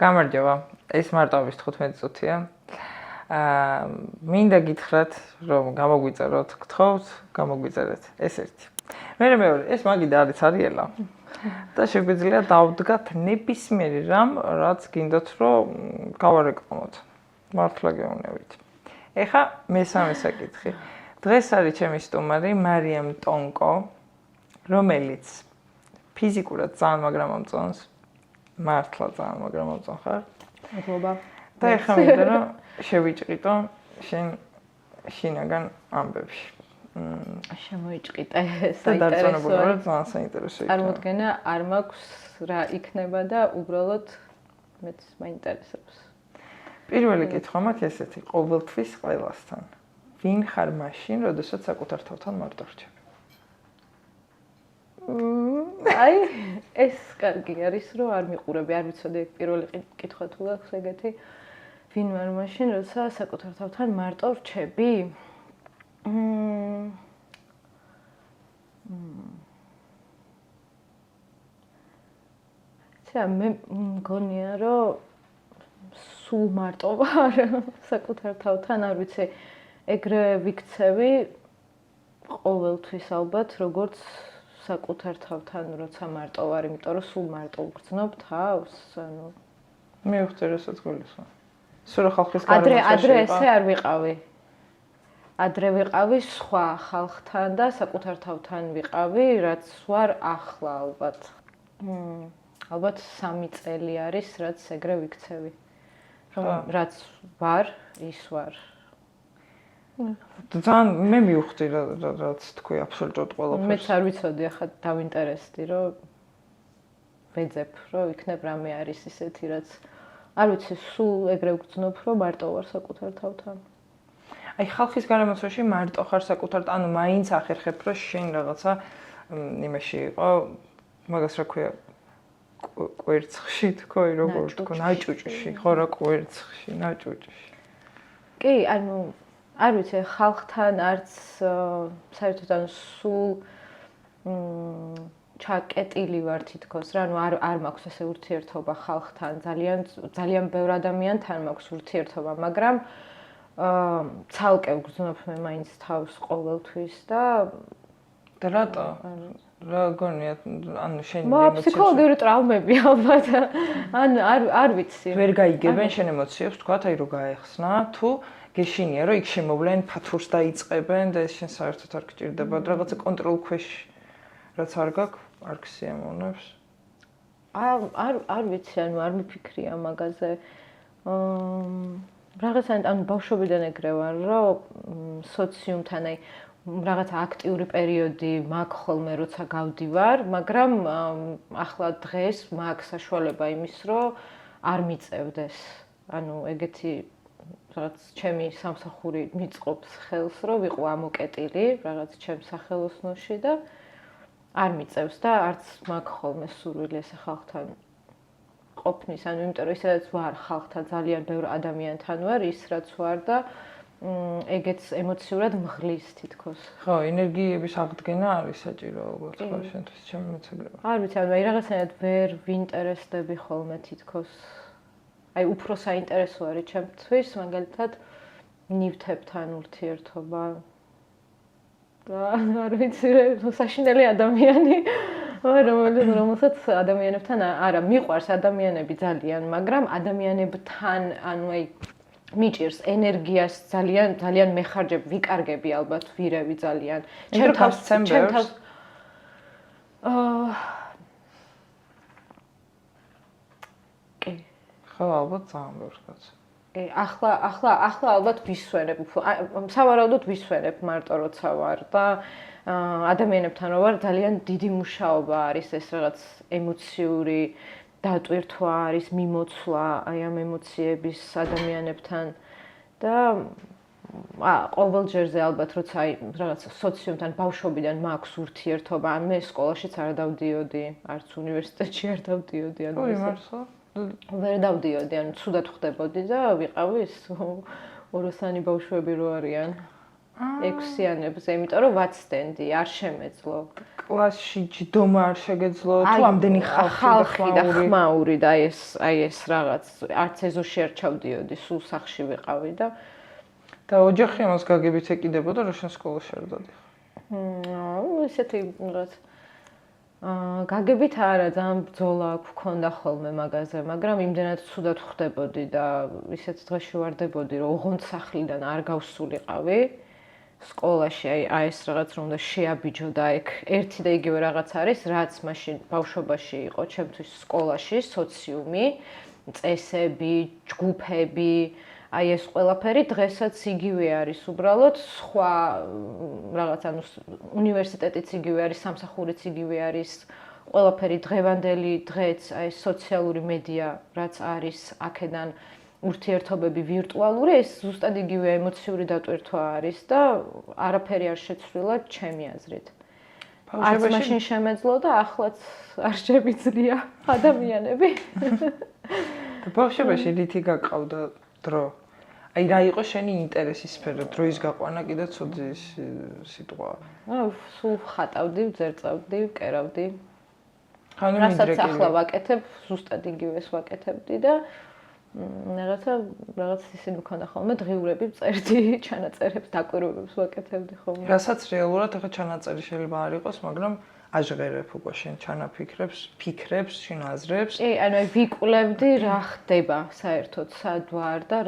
გამარჯობა. ეს მარტოობის 15 წუთია. მინდა გითხრათ, რომ გამოგვიწეროთ, გთხოვთ, გამოგვიწერეთ. ეს ერთი. მეორე, ეს მაგიდა არის არიელა. და შეგვიძლია დავდგათ ნებისმიერი რამ, რაც გინდათ, რომ გავარეკლამოთ. მართლა გეუბნებით. ეხა მესამე საკითხი. დღეს არის ჩემი სტუმარი მარიამ ტონკო, რომელიც ფიზიკურად ძალიან მაგრამ ამწონს. მართლა ძალიან მაგრამ ამწონ ხარ. მადლობა. და ეხლა მინდა რომ შევიჭყიდო შენ შინაგან ამბებში. შემოიჭყიდე საინტერესოა. ძალიან საინტერესოა. წარმოდგენა არ მაქვს რა იქნება და უბრალოდ მეც მაინტერესებს. პირველი კითხვა მაქვს ესეთი, ყოველთვის ყველასთან. ვინ ხარ მაშინ, როდესაც საკუთარ თავთან მარტო რჩები? აი, ეს კარგი არის, რომ არ მიყურები, არ ვიცოდი პირველი კითხვა თუ აქვს ეგეთი. ვინ ვარ მაშინ, როცა საკუთარ თავთან მარტო რჩები? მე მგონია, რომ სულ მარტო ვარ საკუთარ თავთან, არ ვიცი, ეგრე ვიქცევი ყოველთვის ალბათ, როგორც საკუთარ თავთან, როცა მარტო ვარ, იმიტომ რომ სულ მარტო ვგრძნობ თავს, ანუ მე ვხვდე რასაც გულისხმობ. სულ ხალხის გარემოში ადრე ესე არ ვიყავი. ადრე ვიყავი სხვა ხალხთან და საკუთარ თავთან ვიყავი, რაც ვარ ახლა ალბათ. ალბათ 3 წელი არის, რაც ეგრე ვიქცევი. რაც ვარ, ის ვარ. ძალიან მე მივხვდი რაც თქვი აბსოლუტურად ყველაფერს. მეც არ ვიცოდი, ახლა დავინტერესდი, რომ ვეძებ, რომ იქნებ რამე არის ისეთი, რაც არ ვიცი, სულ ეგრე ვგრძნობ, რომ მარტო ვარ საკუთარ თავთან. აი ხალხის გარემოში მარტო ხარ საკუთარ, ანუ მაინც ახერხებ, რომ შენ რაღაცა იმაში იყო, მაგას რა ქვია, კვერცხში თქვი, როგორ თქო, ნაჭუჭში, ხო რა კვერცხში, ნაჭუჭში. კი, ანუ არ ვიცი, ხალხთან არც საერთოდ ანუ სულ ჩაკეტილი ვარ თითქოს რა, ანუ არ მაქვს ესე ურთიერთობა ხალხთან, ძალიან ბევრ ადამიანთან მაქვს ურთიერთობა, მაგრამ ცალკე ვგრძნობ მე მაინც თავს ყოველთვის და რატო? რა გონია, ანუ შენ ემოციები ფსიქოლოგიური ტრავმები ალბათ. ან არ ვიცი. ვერ გაიგებენ შენ ემოციებს, თქვათ, აი რო გაეხსნა, თუ გეშინია, რომ იქ შემოვლენ, ფათურს დაიწყებენ და ეს შენ საერთოდ არ გჭირდება, რაღაცა კონტროლ ქვეშ რაც არ გაქვს, არ გსიამოვნებს. არ ვიცი, ანუ არ მიფიქრია მაგაზე. რაღაცა ანუ ბავშვობიდან ეგრე ვარ, რომ სოციუმთან აი რაღაცა აქტიური პერიოდი მაქვს ხოლმე, როცა გავდივარ, მაგრამ ახლა დღეს მაქვს საშუალება იმის, რომ არ მიწევდეს. ანუ ეგეთი რაღაც ჩემი სამსახური მიწყობს ხელს, რომ ვიყო ამოკეტილი რაღაც ჩემს სახელოსნოში და არ მიწევს და არც მაქვს ხოლმე სურვილი ესე ხალხთან ყოფნის, ანუ იმიტომ რომ ისაც ვარ ხალხთან, ძალიან ბევრ ადამიანთან ვარ, ის რაც ვარ და ეგეც ემოციურად მღლის თითქოს. ხო, ენერგიების აღდგენა არის საჭირო, ალბათ, ხო, შენთვის ჩემი მეცადება. არ ვიცი, ანუ აი რაღაცნაირად ვერ ვინტერესდები ხოლმე თითქოს. აი უფრო საინტერესო არის ჩემთვის, მაგალითად, ნივთებთან ურთიერთობა. არ ვიცი, საშინელი ადამიანი, რომელსაც ადამიანებთან არა, მიყვარს ადამიანები ძალიან, მაგრამ ადამიანებთან, ანუ აი მიჭირს ენერგიას ძალიან მეხარჯებ, ვიკარგები ალბათ, ვირევი ძალიან. ჩემ თავს ცემბერს. კი. ხო, ალბათ ძალიან ბევრს კაც. ახლა ალბათ ვისვენებ, სავარაუდოდ ვისვენებ მარტო როცა ვარ და ადამიანებთან რო ვარ, ძალიან დიდი მუშაობა არის ეს რაღაც ემოციური დატვირთვა არის, მიმოცვლა აი ამ ემოციების ადამიანებთან და ყოველ ჯერზე ალბათ როცა აი რაღაც სოციუმთან ბავშვობიდან მაქვს ურთიერთობა, ან მე სკოლაშიც არ დავდიოდი, არც უნივერსიტეტში არ დავდიოდი, ანუ მართლა ვერ დავდიოდი, ანუ ცუდად ხდებოდი და ვიყავი ის ოროსანი ბავშვები რო არიან. 6-იანებზე, იმიტომ რომ ვაცდენდი, არ შემეძლო. კლასში ჯდომა არ შეგეძლო, თუ ამდენი ხალხი და ხმაური და აი ეს რაღაც არც ეზოში არ ჩავდიოდი, სულ სახში ვიყავი და ოჯახი ამას გაგებით ეკიდებოდა, რომ შენ სკოლაში არ დადიხარ. ესეთი რაღაც გაგებით არა, ძალიან ბრძოლა გვქონდა ხოლმე მაგაზე, მაგრამ იმდენად ცუდად ხვდებოდი და ისეთ დღეში ვარდებოდი, რომ ოღონდ სახლიდან არ გავსულიყავი სკოლაში, აი ეს რაღაც რომ უნდა შეაბიჯო და ეგ ერთი და იგივე რაღაც არის, რაც მაშინ ბავშვობაში იყო ჩემთვის სკოლაში, სოციუმი, წესები, ჯგუფები, აი ეს ყველაფერი დღესაც იგივე არის უბრალოდ სხვა რაღაც ანუ უნივერსიტეტიც იგივე არის, სამსახურიც იგივე არის, ყველაფერი დღევანდელი დღეც აი სოციალური მედია რაც არის აქედან ურთიერთობები ვირტუალური, ეს ზუსტად იგივე ემოციური დატვირთვა არის და არაფერი არ შეცვლილა ჩემი აზრით. არც მაშინ შემეძლო და ახლაც არ შემიძლია ადამიანები. ბავშვობაში რითი გაკავდა დრო? აი რა იყო შენი ინტერესის სფერო? დროის გაყვანა კიდე ცუდი სიტყვაა. სულ ხატავდი, ვძერწავდი, ვკერავდი. ხანუ რასაც ახლა ვაკეთებ, ზუსტად იგივეს ვაკეთებდი და რაღაც ისინი მქონდა ხოლმე დღიურები ვწერდი, ჩანაწერებს, დაკვირვებებს ვაკეთებდი ხოლმე. რასაც რეალურად ახლა ჩანაწერი შეიძლება არ იყოს, მაგრამ აჟღერებ უკვე შენ ჩანაფიქრებს, ფიქრებს, შენ აზრებს. ანუ ვიკვლევდი რა ხდება საერთოდ, სად ვარ და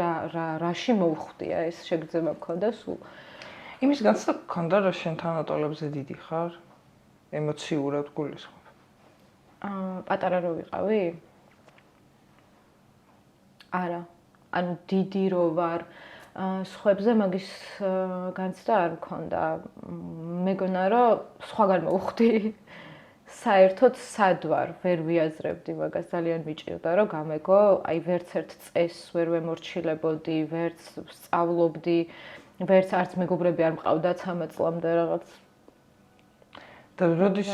რაში მოვხვდია ეს შეგრძნება მქონდა სულ. იმის განცდა გქონდა, რომ შენ თანატოლებზე დიდი ხარ? ემოციურად გულისხმობ. პატარა რო ვიყავი? არა. ანუ დიდი რო ვარ, სხვებზე მაგის განცდა არ მქონდა. მეგონა რომ სხვაგან მოვხვდი. საერთოდ სად ვარ, ვერ ვიაზრებდი მაგას, ძალიან მიჭირდა რომ გამეგო, აი ვერც ერთ წესს ვერ ვემორჩილებოდი, ვერც სწავლობდი, ვერც არც მეგობრები არ მყავდა 13 წლამდე რაღაც. და როდის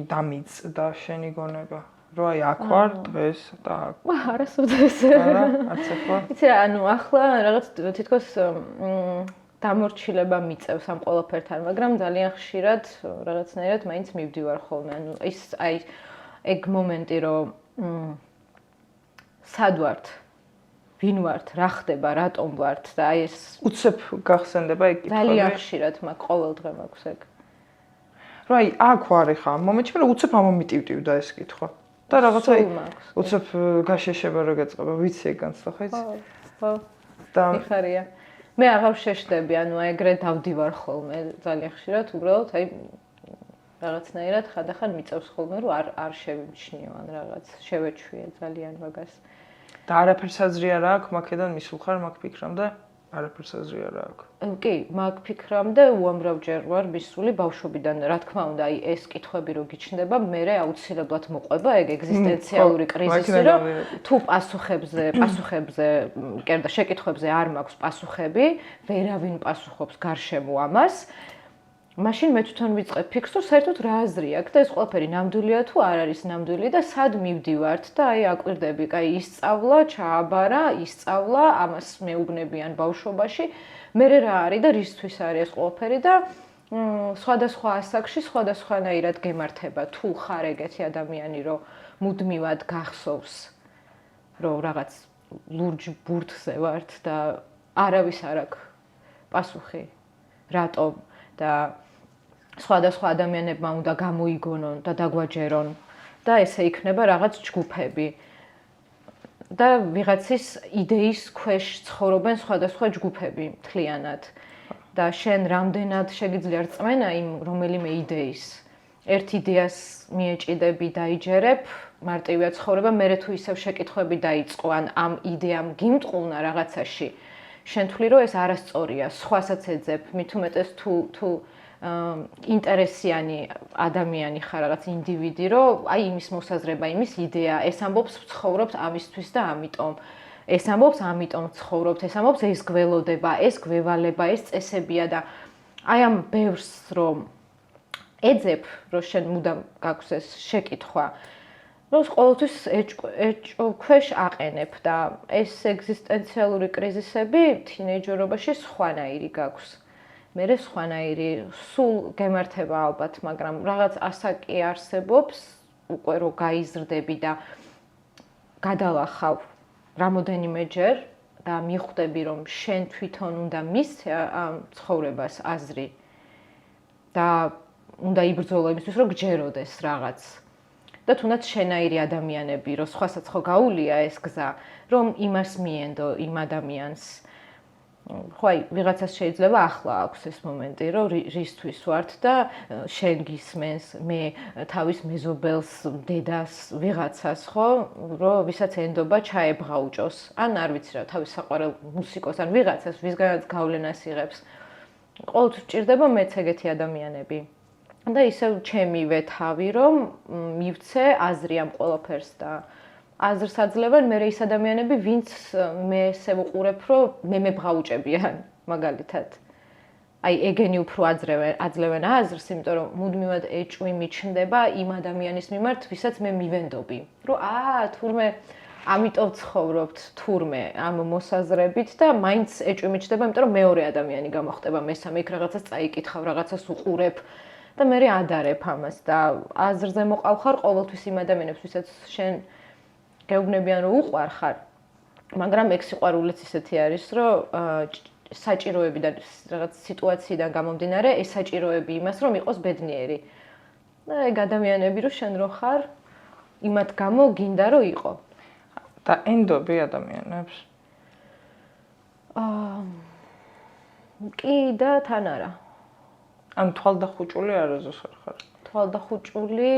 დამიწყდა შენი გონება? რომ აი აქ ვარ დღეს და აქ. არასოდეს. არა, არც ახლა. იცი რა, ანუ ახლა რაღაც თითქოს დამორჩილება მიწევს ამ ყველაფერთან, მაგრამ ძალიან ხშირად რაღაცნაირად მაინც მივდივარ ხოლმე. ანუ ის აი ეგ მომენტი რომ სად ვართ? ვინ ვართ? რა ხდება? რატომ ვართ? და აი ეს უცებ გახსენდება ეგ კითხვები. ძალიან ხშირად მაგ ყოველ დღე მაქვს ეგ. რომ აი აქ ვარ ხა, მომენტში რომ უცებ ამომიტივტივდა ეს კითხვა. და რაღაცა უცებ გაშეშება რო გეწყობა, ვიცი ეგ განცდა ხო იცი? ხო. და მიხარია. მე აღარ შეშდები, ანუ ეგრე დავდივარ ხოლმე ძალიან ხშირად, უბრალოდ აი რაღაცნაირად ხანდახან მიწევს ხოლმე, რომ არ შევიმჩნიო ან რაღაც შევეჩვიე ძალიან მაგას. და არაფერს აზრი არ აქვს, მაქედან მისულ ხარ, მაგ ფიქრამდე? არაფერს აზრი არ აქვს. კი, მაგ ფიქრამდე უამრავჯერ ვარ მისული ბავშვობიდან, რა თქმა უნდა, აი ეს კითხვები რო გიჩნდება, მე აუცილებლად მოყვება ეგ ეგზისტენციალური კრიზისი, რომ თუ პასუხებზე, კერდა შეკითხვებზე არ მაქვს პასუხები, ვერავინ პასუხობს გარშემო ამას. მაშინ მე თვითონ ვიწყებ ფიქრს, რომ საერთოდ რა აზრი აქვს და ეს ყველაფერი ნამდვილია თუ არ არის ნამდვილი და სად მივდივართ და აი აკვირდები, აი ისწავლა, ჩააბარა, ისწავლა, ამას მეუბნებიან ბავშვობაში, მე რა არის და რისთვის არის ეს ყველაფერი და სხვადასხვა ასაკში სხვადასხვანაირად გემართება თუ ხარ ეგეთი ადამიანი, რომ მუდმივად გახსოვს, რომ რაღაც ლურჯ ბურთზე ვართ და არავის არ აქვს პასუხი, რატომ და სხვადასხვა ადამიანებმა უნდა გამოიგონონ და დაგვაჯერონ და ესე იქნება რაღაც ჯგუფები და ვიღაცის იდეის ქვეშ ცხოვრობენ სხვადასხვა ჯგუფები მთლიანად და შენ რამდენად შეგიძლია რწმენა იმ რომელიმე იდეის ერთ იდეას მიეჭიდები დაიჯერებ მარტივია ცხოვრება მე თუ ისევ შეკითხვები დაიწყო ან ამ იდეამ გიმტყუნა რაღაცაში შენ თვლი რომ ეს არასწორია სხვასაც ეძებ მით უმეტეს თუ ინტერესიანი ადამიანი ხარ რაღაც ინდივიდი რომ აი იმის მოსაზრება იმის იდეა ეს ამბობს ცხოვრობთ ამისთვის და ამიტომ ეს ამბობს ამიტომ ცხოვრობთ ეს ამბობს ეს გველოდება ეს გვევალება ეს წესებია და აი ამ ბევრს რომ ეძებ რომ შენ მუდამ გაქვს ეს შეკითხვა რომ ყოველთვის ეჭვქვეშ აყენებ და ეს ეგზისტენციალური კრიზისები თინეიჯერობაში სხვანაირი გაქვს. მე სხვანაირი სულ გემართება ალბათ, მაგრამ რაღაც ასაკი არსებობს, უკვე რო გაიზრდები და გადალახავ რამოდენიმეჯერ და მიხვდები რომ შენ თვითონ უნდა მისცე ამ ცხოვრებას აზრი და უნდა იბრძოლო იმისთვის რომ გჯეროდეს რაღაც. და თუნდაც შენაირი ადამიანები, რომ სხვასაც ხო გაუულია ეს გზა, რომ იმას მიენდო იმ ადამიანს. ხო აი, ვიღაცას შეიძლება ახლა აქვს ეს მომენტი, რომ რისთვის ვართ და შენ გისმენს, მე თავის მეზობელს, დედას, ვიღაცას, ხო, რომ ვისაც ენდობა ჩაებღაუჭოს. ან არ ვიცი რა, თავის საყვარელ მუსიკოს, ან ვიღაცას, ვისგანაც გავლენას იღებს. ყოველთვის ჭირდება მეც ეგეთი ადამიანები. და ისევ ჩემივე თავი რომ მივცე აზრი ამ ყველაფერს და აზრს აძლევენ მე ის ადამიანები ვინც მე ესე ვუყურებ რომ მე მებღაუჭებიან მაგალითად აი ეგენი უფრო აძლევენ აზრს იმიტომ რომ მუდმივად ეჭვი მიჩნდება იმ ადამიანის მიმართ ვისაც მე მივენდობი რომ თურმე ამიტომ ცხოვრობთ თურმე ამ მოსაზრებით და მაინც ეჭვი მიჩნდება იმიტომ რომ მეორე ადამიანი გამოხდება მესამე იქ რაღაცას წაიკითხავ რაღაცას უყურებ და მე ადარებ ამას და აზრზე მოყავ ყოველთვის იმ ადამიანებს, ვისაც შენ გეუბნებიან რომ უყვარ ხარ, მაგრამ ეგ სიყვარულიც ისეთი არის, რომ საჭიროებიდან რაღაც სიტუაციიდან გამომდინარე, ეს საჭიროები იმას, რომ იყოს ბედნიერი. და ეგ ადამიანები რომ შენ რო ხარ, იმათ გამო გინდა რომ იყო. და ენდობი ადამიანებს? კი და თან არა. ან თვალდახუჭული არასოდეს ხარ? თვალდახუჭული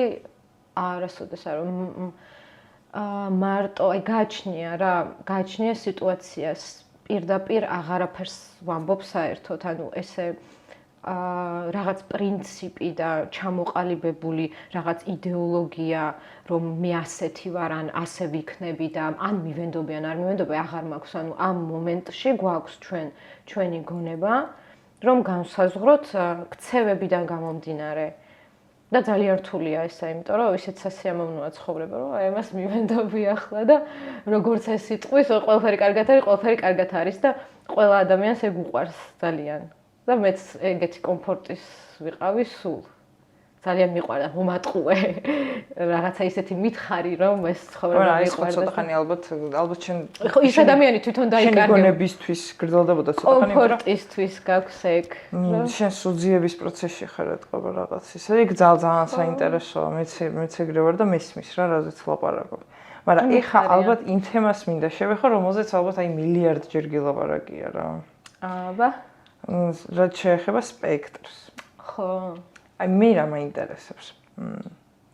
არასოდეს არა. მარტო აი გაჩნია რა, გაჩნია სიტუაციას პირდაპირ აღარაფერს ვამბობ საერთოდ, ანუ ესე რაღაც პრინციპი და ჩამოყალიბებული რაღაც იდეოლოგია, რომ მე ასეთი ვარ, ან ასე ვიქნები და ან მივენდობი, ან არ მივენდობი, აღარ მაქვს, ანუ ამ მომენტში გვაქვს ჩვენი გონება, რომ განსაზღვროთ ქცევებიდან გამომდინარე. და ძალიან რთულია ესა, იმიტომ რომ ისეთ სასიამოვნოა ცხოვრება, რომ აი ამას მივენდობი ახლა და როგორც ეს სიტყვის, ყველაფერი კარგად არის და ყველა ადამიანს ეგ უყვარს ძალიან. და მეც ეგეთი კომფორტის ვიყავი სულ. ძალიან მიყვარდა მომატყუე. რაღაცა ისეთი მითხარი, რომ ეს ცხოვრება მიყვარდა. ცოტა ხანი ალბათ შენ ის ადამიანი თვითონ დაიკარგე. შენი გონებისთვის გრძელდებოდა ცოტა ხანი, მაგრამ კომფორტისთვის გაქვს ეგ. შენ სუძიების პროცესში ხარ ეთყობა რაღაც ისე. ეგ ძალიან საინტერესოა. მეც ეგრე ვარ და მესმის რა, რაზეც ლაპარაკობ. მაგრამ ეხა ალბათ იმ თემას მინდა შევეხო, რომელზეც ალბათ აი მილიარდჯერ გილაპარაკია რა. აბა. რაც შეეხება სპექტრს. ხო. აი მე რა მაინტერესებს.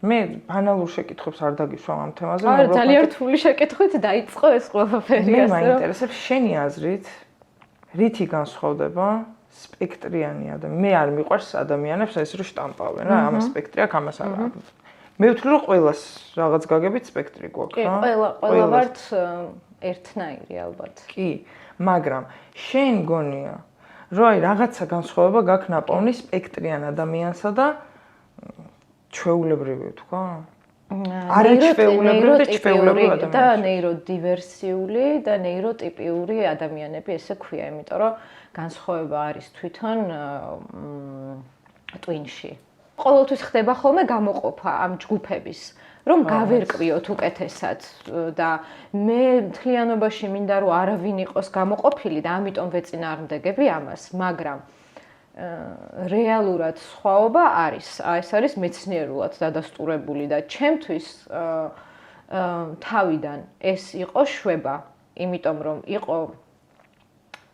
მე ბანალურ შეკითხვებს არ დაგიშვამ ამ თემაზე, მაგრამ ძალიან რთული შეკითხვით დაიწყო ეს ყველაფერი. მე მაინტერესებს შენი აზრით, რითი განსხვავდება სპექტრიანი ადამიანი. მე არ მიყვარს ადამიანებს ეს რო შტამპავენ რა, ამას სპექტრი აქვს, ამას არ აქვს. მე ვთვლი რომ ყველას რაღაც გაგებით სპექტრი გვაქვს რა. კი, ყველა ვართ ერთნაირი ალბათ. კი, მაგრამ შენ გონია რომ აი რაღაცა განსხვავება გაქვს ნაპოვნი სპექტრიან ადამიანსა და ჩვეულებრივი თქვა? არაჩვეულებრივი და ჩვეულებრივი ადამიანები. და ნეიროდივერსიული და ნეიროტიპიური ადამიანები ესე ქვია, იმიტომ რომ განსხვავება არის თვითონ ტვინში. ყოველთვის ხდება ხოლმე გამოყოფა ამ ჯგუფების, რომ გავერკვიოთ უკეთესად და მე მთლიანობაში მინდა რომ არავინ იყოს გამოყოფილი და ამიტომ ვეწინააღმდეგები ამას, მაგრამ რეალურად სხვაობა არის. ეს არის მეცნიერულად დადასტურებული და ჩემთვის თავიდან ეს იყო შვება, იმიტომ რომ იყო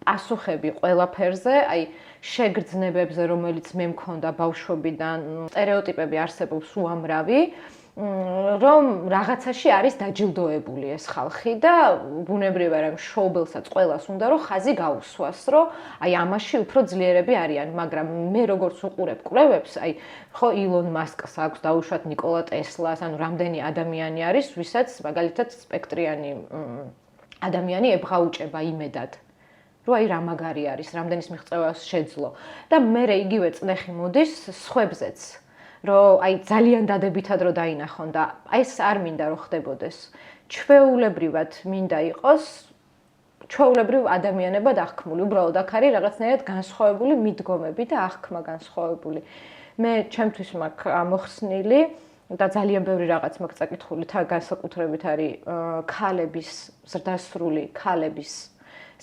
პასუხები ყველაფერზე, აი შეგრძნებებზე, რომელიც მე მქონდა ბავშვობიდან, სტერეოტიპები არსებობს უამრავი, რომ რაღაცაში არის დაჯილდოებული ეს ხალხი და ბუნებრივია რომ შოუბელსაც ყველას უნდა რომ ხაზი გაუსვას, რომ აი ამაში უფრო ძლიერები არიან, მაგრამ მე როგორც უყურებ კვლევებს, აი ხო ილონ მასკს აქვს დაუშვათ ნიკოლა ტესლას, ანუ რამდენი ადამიანი არის, ვისაც მაგალითად სპექტრიანი ადამიანი ებღაუჭება იმედად. რომ აი რა მაგარი არის, რამდენის მიღწევას შეძლო და მე იგივე წნეხი მოდის სხვებზეც. რომ აი ძალიან დადებითად რომ დაინახონ და ეს არ მინდა რომ ხდებოდეს. ჩვეულებრივად მინდა იყოს ჩვეულებრივ ადამიანებად აღქმული. უბრალოდ აქ არის რაღაცნაირად განსხვავებული მიდგომები და აღქმა განსხვავებული. მე ჩემთვის მაქვს ამოხსნილი და ძალიან ბევრი რაღაც მაქვს წაკითხული, თან განსაკუთრებით არის ქალების ზრდასრული ქალების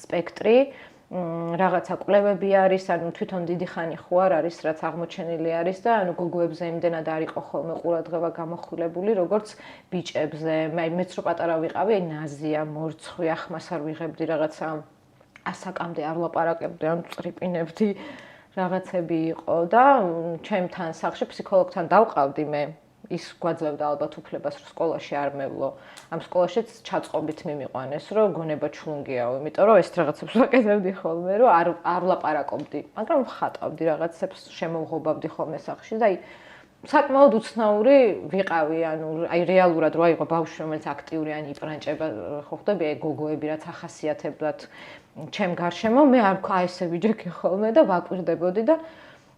სპექტრი. რაღაცა კვლევები არის, ანუ თვითონ დიდი ხანი ხო არ არის, რაც აღმოჩენილი არის და ანუ გოგოებზე იმდენად არ იყო ხოლმე ყურადღება გამოხვილებული, როგორც ბიჭებზე. მეც რო პატარა ვიყავი, აი ნაზია, მორცხვი, ახმას არ ვიღებდი რაღაცა ასაკამდე არ ლაპარაკებდი, ანუ წრიპინებდი რაღაცები იყო და ჩემთან სახლში ფსიქოლოგთან დავყავდი მე. ის გვაძლევდა ალბათ უფლებას, რომ სკოლაში არ მევლო. ამ სკოლაშიც ჩაწყობით მიმიყვანეს, რომ გონება ჩლუნგიაო, იმიტომ რომ ეს რაღაცებს ვაკეთებდი ხოლმე, რომ არ ვლაპარაკობდი, მაგრამ ვხატავდი რაღაცებს, შემოვღობავდი ხოლმე სახლში და აი საკმაოდ უცნაური ვიყავი, ანუ აი რეალურად რო აიღო ბავშვი, რომელიც აქტიური ან იპრანჭება, ხო ხდები, აი გოგოები რაც ახასიათებლად ჩემ გარშემო, მე არ ვქა ესე ვიჯექი ხოლმე და ვაკვირდებოდი და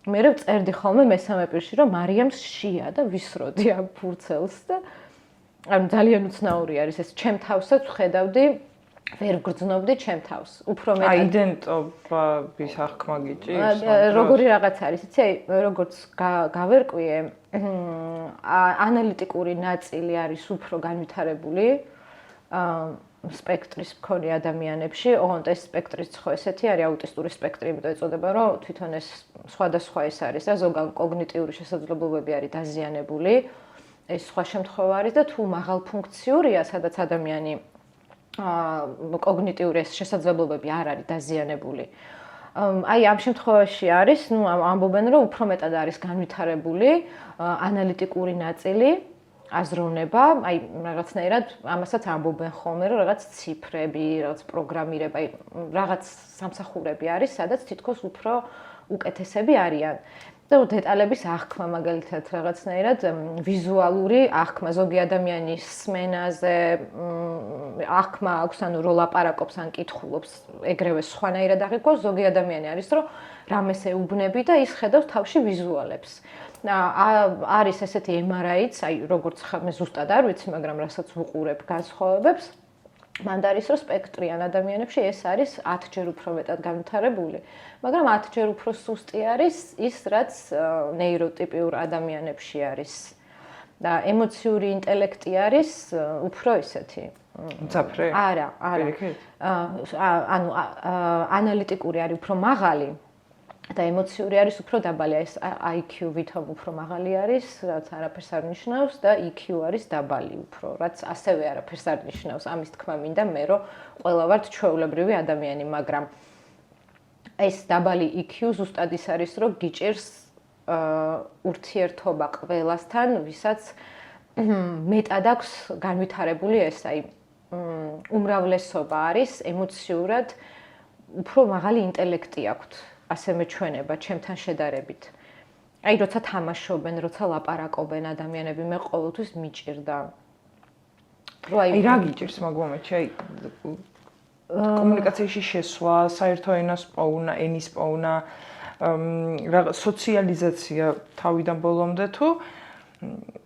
მე წერდი ხოლმე მესამე პირში, რომ მარიამს შია და ვისროდი ამ ფურცელს და ანუ ძალიან უცნაური არის ეს ჩემ თავსაც ვხედავდი, ვერ ვგრძნობდი ჩემ თავს. უფრო მეტად აი იდენტობის აღქმა გიჭირს. როგორი რაღაც არის, იცი, აი როგორც გავერკვიე, ანალიტიკური ნაწილი არის უფრო განვითარებული სპექტრის მქონე ადამიანებში, ოღონდ ეს სპექტრიც ხო ესეთი არის აუტისტური სპექტრი, იმიტომ ეწოდება, რომ თვითონ ეს სხვადასხვა ეს არის და ზოგან კოგნიტიური შესაძლებლობები არის დაზიანებული. ეს სხვა შემთხვევა არის და თუ მაღალფუნქციურია, სადაც ადამიანი კოგნიტიური ეს შესაძლებლობები არ არის დაზიანებული. აი ამ შემთხვევაში არის, ნუ ამბობენ, რომ უფრო მეტად არის განვითარებული ანალიტიკური ნაწილი. აზროვნება, აი რაღაცნაირად ამასაც ამბობენ ხოლმე, რომ რაღაც ციფრები, რაღაც პროგრამირება, აი რაღაც სამსახურები არის, სადაც თითქოს უფრო უკეთესები არიან. და დეტალების აღქმა მაგალითად რაღაცნაირად ვიზუალური აღქმა ზოგი ადამიანის სმენაზე აღქმა აქვს, ანუ რო ლაპარაკობს ან კითხულობს, ეგრევე სხვანაირად აღიქვას, ზოგი ადამიანი არის, რომ რამეს ეუბნები და ის ხედავს თავში ვიზუალებს. არის ესეთი MRI-ც, აი როგორც მე ზუსტად არ ვიცი, მაგრამ რასაც ვუყურებ განსხვავებებს, მანდ არის რომ სპექტრიან ადამიანებში ეს არის 10 ჯერ უფრო მეტად განვითარებული, მაგრამ 10 ჯერ უფრო სუსტი არის ის, რაც ნეიროტიპიურ ადამიანებში არის. და ემოციური ინტელექტი არის უფრო ისეთი მძაფრე? არა. ანუ ანალიტიკური არის უფრო მაღალი. და ემოციური არის უფრო დაბალი, ეს IQ ვითომ უფრო მაღალი არის, რაც არაფერს არ ნიშნავს და EQ არის დაბალი უფრო, რაც ასევე არაფერს არ ნიშნავს. ამის თქმა მინდა მე, რომ ყველა ვართ ჩვეულებრივი ადამიანი, მაგრამ ეს დაბალი EQ ზუსტად ის არის, რომ გიჭირს ურთიერთობა ყველასთან, ვისაც მეტად აქვს განვითარებული ეს, აი უმრავლესობა არის ემოციურად უფრო მაღალი ინტელექტი აქვთ. ასე მეჩვენება ჩემთან შედარებით. აი როცა თამაშობენ, როცა ლაპარაკობენ ადამიანები, მე ყოველთვის მიჭირდა. აი რა გიჭირს მაგ მომენტში? აი კომუნიკაციაში შესვლა, საერთო ენას პოვნა, ენის პოვნა, რაღაც სოციალიზაცია თავიდან ბოლომდე თუ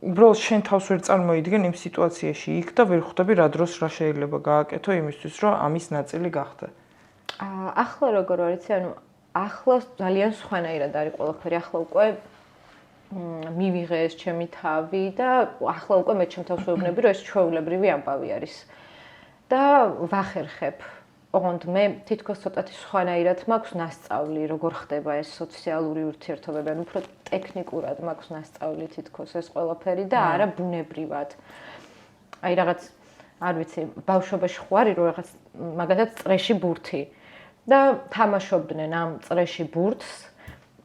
უბრალოდ შენ თავს ვერ წარმოიდგენ იმ სიტუაციაში იქ და ვერ ხვდები რა დროს რა შეიძლება გააკეთო იმისთვის, რომ ამის ნაწილი გახდე. ახლა როგორ არის, ანუ ახლა ძალიან სხვანაირად არის ყველაფერი. ახლა უკვე მივიღე ეს ჩემი თავი და ახლა უკვე მე ჩემ თავს ვეუბნები, რომ ეს ჩვეულებრივი ამბავი არის. და ვახერხებ. ოღონდ მე თითქოს ცოტათი სხვანაირად მაქვს ნასწავლი, როგორ ხდება ეს სოციალური ურთიერთობები, ანუ უფრო ტექნიკურად მაქვს ნასწავლი თითქოს ეს ყველაფერი და არა ბუნებრივად. აი რაღაც არ ვიცი, ბავშვობაში ხო არის რომ რაღაც მაგალითად წრეში ბურთი და თამაშობდნენ ამ წრეში ბურთს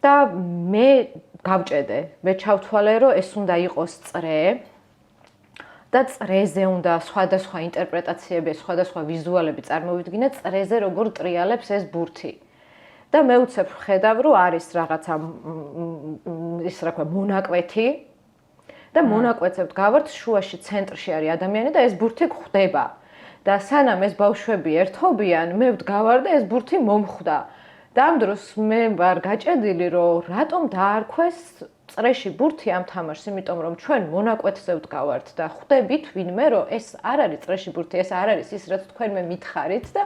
და მე გავჭედე. მე ჩავთვალე, რომ ეს უნდა იყოს წრე და წრეზე უნდა სხვადასხვა ინტერპრეტაციები, სხვადასხვა ვიზუალები წარმოვიდგინე წრეზე როგორ ტრიალებს ეს ბურთი. და მე უცებ ვხედავ, რომ არის რაღაცა ის რა ქვია მონაკვეთი და მონაკვეთზე ვდგავართ, შუაში ცენტრში არის ადამიანი და ეს ბურთი გვხვდება. და სანამ ეს ბავშვები ერთობიან, მე ვდგავარ და ეს ბურთი მომხვდა. და ამ დროს მე ვარ გაჭედილი, რომ რატომ დაარქვეს წრეში ბურთი ამ თამაშს, იმიტომ რომ ჩვენ მონაკვეთზე ვდგავართ და ხვდებით ვინმე, რომ ეს არ არის წრეში ბურთი, ეს არ არის ის, რაც თქვენ მითხარით და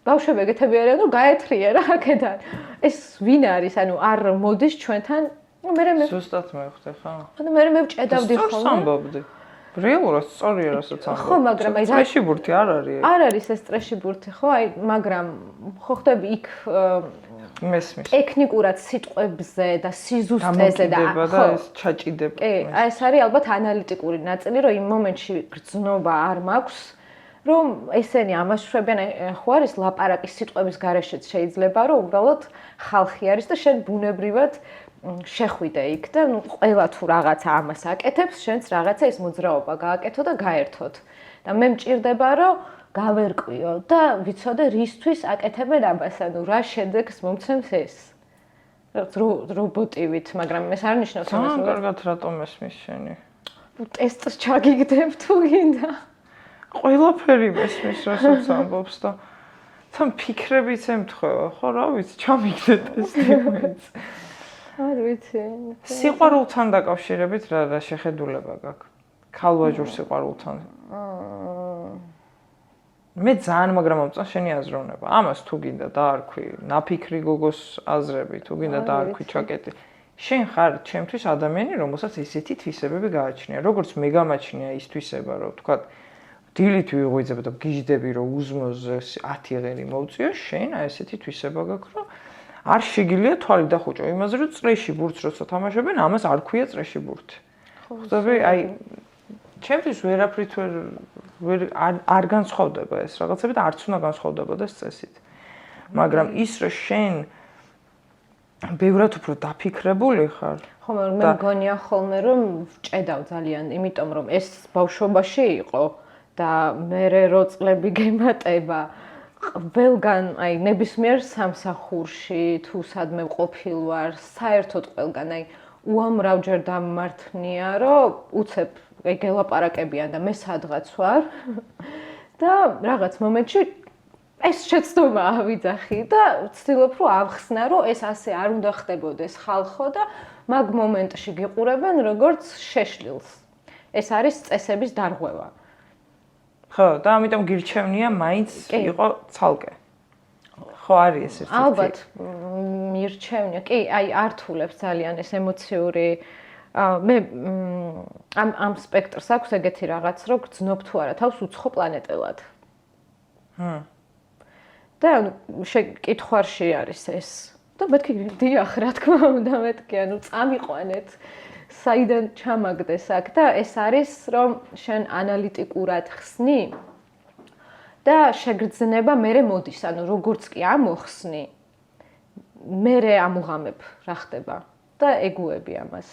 ბავშვები ეგეთები არიან, რომ გაეთრიე რა აქედან. ეს ვინ არის? ანუ არ მოდის ჩვენთან. მე ზუსტად მევხვდი ხო? ანუ მე ვჭედავდი ხოლმე. სწორს ამბობდი. რეალურად სწორია რასაც ამბობ. ხო, მაგრამ აი წრეში ბურთი არ არის. არ არის ეს წრეში ბურთი, ხო? აი, მაგრამ ხო ხდები იქ მესმის. ტექნიკურად სიტყვებზე და სიზუსტეზე და ხო, ეს ჩაჭიდება. კი, აი ეს არის ალბათ ანალიტიკური ნაწილი, რომ იმ მომენტში გრძნობა არ მაქვს, რომ ესენი ამას შვებიან, ხო არის ლაპარაკის სიტყვების გარეშეც შეიძლება, რომ უბრალოდ ხალხი არის და შენ ბუნებრივად შეხვიდე იქ და ნუ ყველა თუ რაღაცა ამას აკეთებს, შენც რაღაცა ის მოძრაობა გააკეთო და გაერთოთ. და მე მჭირდება, რომ გავერკვიო და ვიცოდე რისთვის აკეთებენ ამას, ანუ რა შედეგს მომცემს ეს. რობოტივით, მაგრამ ეს არ ნიშნავს ამას. ან კარგად რატომ ესმის შენი? ტესტს ჩაგიგდებ თუ გინდა. ყველაფერი მესმის რასაც ამბობს და თან ფიქრებიც ემთხვევა, ხო რა ვიცი, ჩამიგდე ტესტი მაინც. არ ვიცი. სიყვარულთან დაკავშირებით რა შეხედულება გაქვს? ქალვაჟურ სიყვარულთან. მე ძალიან მაგრამ მომწონს შენი აზროვნება. ამას თუ გინდა დაარქვი, ნაფიქრი გოგოს აზრები, თუ გინდა დაარქვი ჩაკეტი. შენ ხარ ჩემთვის ადამიანი, რომელსაც ესეთი თვისებები გააჩნია. როგორც მე გამაჩნია ის თვისება, რომ თქვა დილით ვიღვიძებ და გიждდები, რომ უზმოზე 10 ღერი მოვწიო, შენ აი ესეთი თვისება გაქვს, რომ არ შეგიძლია თვალი დახუჭო იმაზე, რომ წრეში ბურთს როცა თამაშობენ, ამას არ ქვია წრეში ბურთი. ხვდები, აი ჩემთვის ვერაფრით არ განსხვავდება ეს რაღაცები და არც უნდა განსხვავდებოდეს წესით. მაგრამ ის რომ შენ ბევრად უფრო დაფიქრებული ხარ. ხო, მაგრამ მე მგონია ხოლმე რომ ვჭედავ ძალიან, იმიტომ რომ ეს ბავშვობაში იყო და მე რო წლები გემატება ყველგან, აი ნებისმიერ სამსახურში თუ სადმე ყოფილ ვარ, საერთოდ ყველგან, აი უამრავჯერ დამმართნია, რომ უცებ გელაპარაკებიან და მე სადღაც ვარ და რაღაც მომენტში ეს შეცდომა ავიძახი და ვცდილობ რომ ავხსნა, რომ ეს ასე არ უნდა ხდებოდეს ხალხო და მაგ მომენტში გიყურებენ როგორც შეშლილს. ეს არის წესების დარღვევა. ხო, და ამიტომ გირჩევნია მაინც იყო ცალკე. ხო არის ეს ერთი. ალბათ მირჩევნია. კი, აი ართულებს ძალიან ეს ემოციური მე ამ სპექტრს აქვს ეგეთი რაღაც, რომ გძნობ თუ არა თავს უცხო პლანეტელად. და კითხვარში არის ეს. და მეთქი დიახ, რა თქმა უნდა, მეთქი, ანუ წამიყვანეთ. საიდან ჩამაგდეს აქ და ეს არის, რომ შენ ანალიტიკურად ხსნი და შეგრძნება მერე მოდის, ანუ როგორც კი ამოხსნი, მერე ამუღამებ რა ხდება და ეგუები ამას.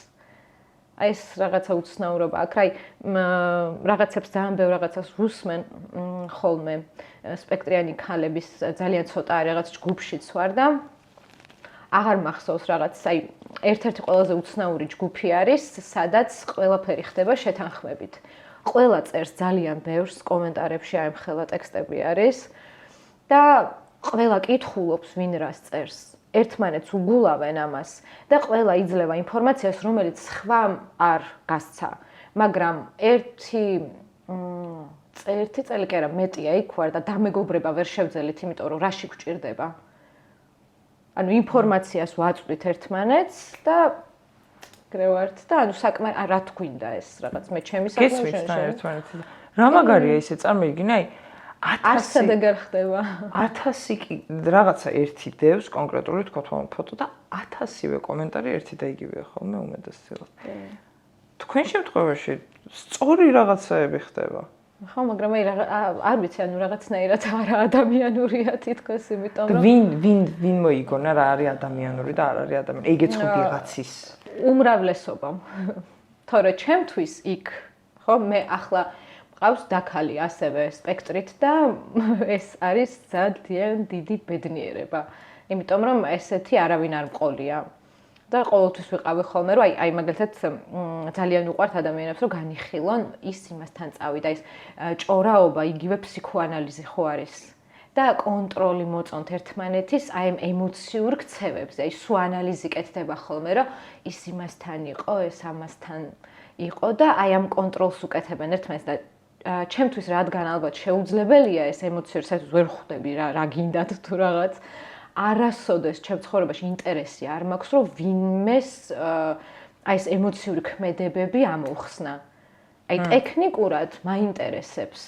აი ეს რაღაცა უცნაურობა აქ, აი რაღაცებს ძალიან ბევრ რაღაცას ვუსმენ ხოლმე სპექტრიანი ქალების ძალიან ცოტა რაღაც ჯგუფშიც ვარ და აღარ მახსოვს რაღაც, აი ერთ-ერთი ყველაზე უცნაური ჯგუფი არის, სადაც ყველაფერი ხდება შეთანხმებით. ყველა წერს ძალიან ბევრს, კომენტარებში აემხელა ტექსტები არის და ყველა კითხულობს ვინ რას წერს. ერთმანეთს უგულავენ ამას და ყველა იძლევა ინფორმაციას, რომელიც სხვამ არ გასცა. მაგრამ ერთი წელი კი არა, მეტია იქ ვარ და დამეგობრება ვერ შევძელით, იმიტომ რომ რაში გვჭირდება. ანუ ინფორმაციას ვაწვდით ერთმანეთს და გრევართ და ანუ საკმაოდ რა თქვინდა ეს რაღაც მე ჩემი საკმაოდ ერთმანეთი. რა მაგარია ისე წარმოიდგინე, აი 1000 აღარ ხდება. 1000 კი რაღაცა ერთი დევს კონკრეტული თქვა ფოტო და 1000-ვე კომენტარი ერთი და იგივეა ხოლმე უმეტესწილად. თქვენ შემთხვევაში სწორი რაღაცაები ხდება. ხო, მაგრამ აი არ ვიცი, ანუ რაღაცნაირად არა ადამიანურია თითქოს, იმიტომ რომ ვინ მოიგონა რა არის ადამიანური და არ არის ადამიანი. ეგეც ხო ვიღაცის უმრავლესობამ. თორე ჩემთვის იქ, ხო, მე ახლა მყავს დაქალი ასევე სპექტრით და ეს არის ძალიან დიდი ბედნიერება. იმიტომ რომ ესეთი არავინ არ მყოლია. და ყოველთვის ვიყავი ხოლმე, რომ აი მაგალითად ძალიან უყვართ ადამიანებს, რომ განიხილონ ის იმასთან წავიდა, ის ჭორაობა, იგივე ფსიქოანალიზი ხო არის. და კონტროლი მოწონთ ერთმანეთის აი ამ ემოციურ ქცევებზე. აი სულ ანალიზი კეთდება ხოლმე, რომ ის იმასთან იყო, ეს ამასთან იყო და აი ამ კონტროლს უკეთებენ ერთმანეთს და ჩემთვის რადგან ალბათ შეუძლებელია ეს ემოციურ საერთოდ ვერ ხვდები რა გინდათ თუ რაღაც არასოდეს ჩემ ცხოვრებაში ინტერესი არ მაქვს რომ ვინმეს აი ეს ემოციური ქმედებები ამოხსნა. აი ტექნიკურად მაინტერესებს,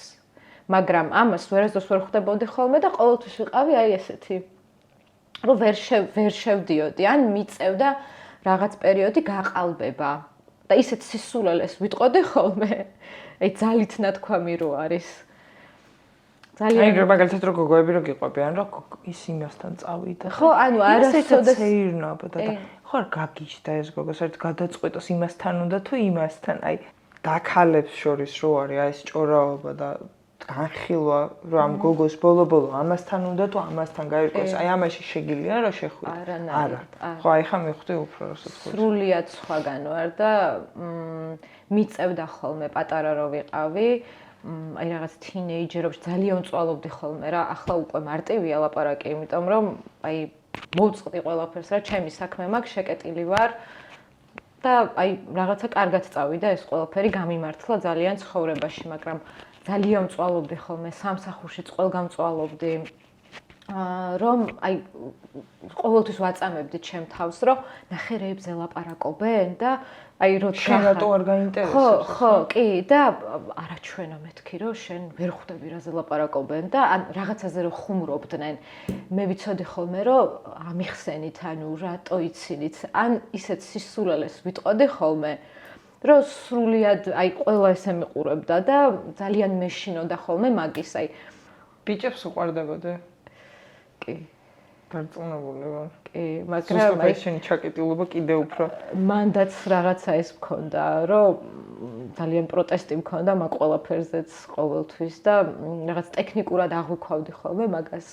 მაგრამ ამას ვერასდროს ვერ ხვდებოდი ხოლმე და ყოველთვის ვიყავი აი ესეთი რომ ვერ შევდიოდი ან მიწევდა რაღაც პერიოდი გაყალბება და ისეთ სისულელეს ვიტყოდი ხოლმე. აი ძალით ნათქვამი რო არის. ძალიან აი მაგალითად რო გოგოები რო გიყვებიან რომ ის იმასთან წავიდა. ხო, ანუ არასოდეს ეირნობა და ხო არ გაგიჩნდა ეს გოგო, საერთოდ გადაწყვეტოს იმასთან უნდა თუ იმასთან. აი დაქალებს შორის რო არის აი ეს ჭორაობა და განხილვა რომ ამ გოგოს ბოლო-ბოლო ამასთან უნდა თუ ამასთან გაირკვეს. აი ამაში შეგიძლია რა შეხვიდე? არა. ხო, აი ხა მივხვდი უფრო რასაც ხო. სრულიად სხვაგან ვარ და მიწევდა ხოლმე პატარა რო ვიყავი. აი რაღაც თინეიჯერებში ძალიან წვალობდი ხოლმე რა. ახლა უკვე მარტივია ლაპარაკი, იმიტომ რომ აი მოვწყდი ყველაფერს რა, ჩემი საქმე მაქვს, შეკეტილი ვარ და აი რაღაცა კარგად წავიდა ეს ყველაფერი გამიმართლა ძალიან ცხოვრებაში, მაგრამ ძალიან წვალობდი ხოლმე სამსახურშიც ყველგან წვალობდი. რომ აი ყოველთვის ვაწამებდი ჩემ თავს, რომ ნახერეებზე ლაპარაკობენ და აი როცა რატო არ გაინტერესებს? ხო, კი და არაჩვენო მეთქი რომ შენ ვერ ხვდები რაზე ლაპარაკობენ და ან რაღაცაზე რომ ხუმრობდნენ. მე ვიცოდი ხოლმე რომ ამიხსენით, ანუ რატო იცინით, ან ისეთ სისულელეს ვიტყოდი ხოლმე, რომ სრულიად აი ყველა ესე მიყურებდა და ძალიან მეშინოდა ხოლმე მაგის აი ბიჭებს უყვარდებოდი? კი. დარწმუნებული ვარ. კი, მაგრამ აი შენი ჩაკეტილობა კიდე უფრო მანდაც რაღაცა ეს მქონდა, რომ ძალიან პროტესტი მქონდა მაგ ყველაფერზეც ყოველთვის და რაღაც ტექნიკურად აღვიქვავდი ხოლმე მაგას.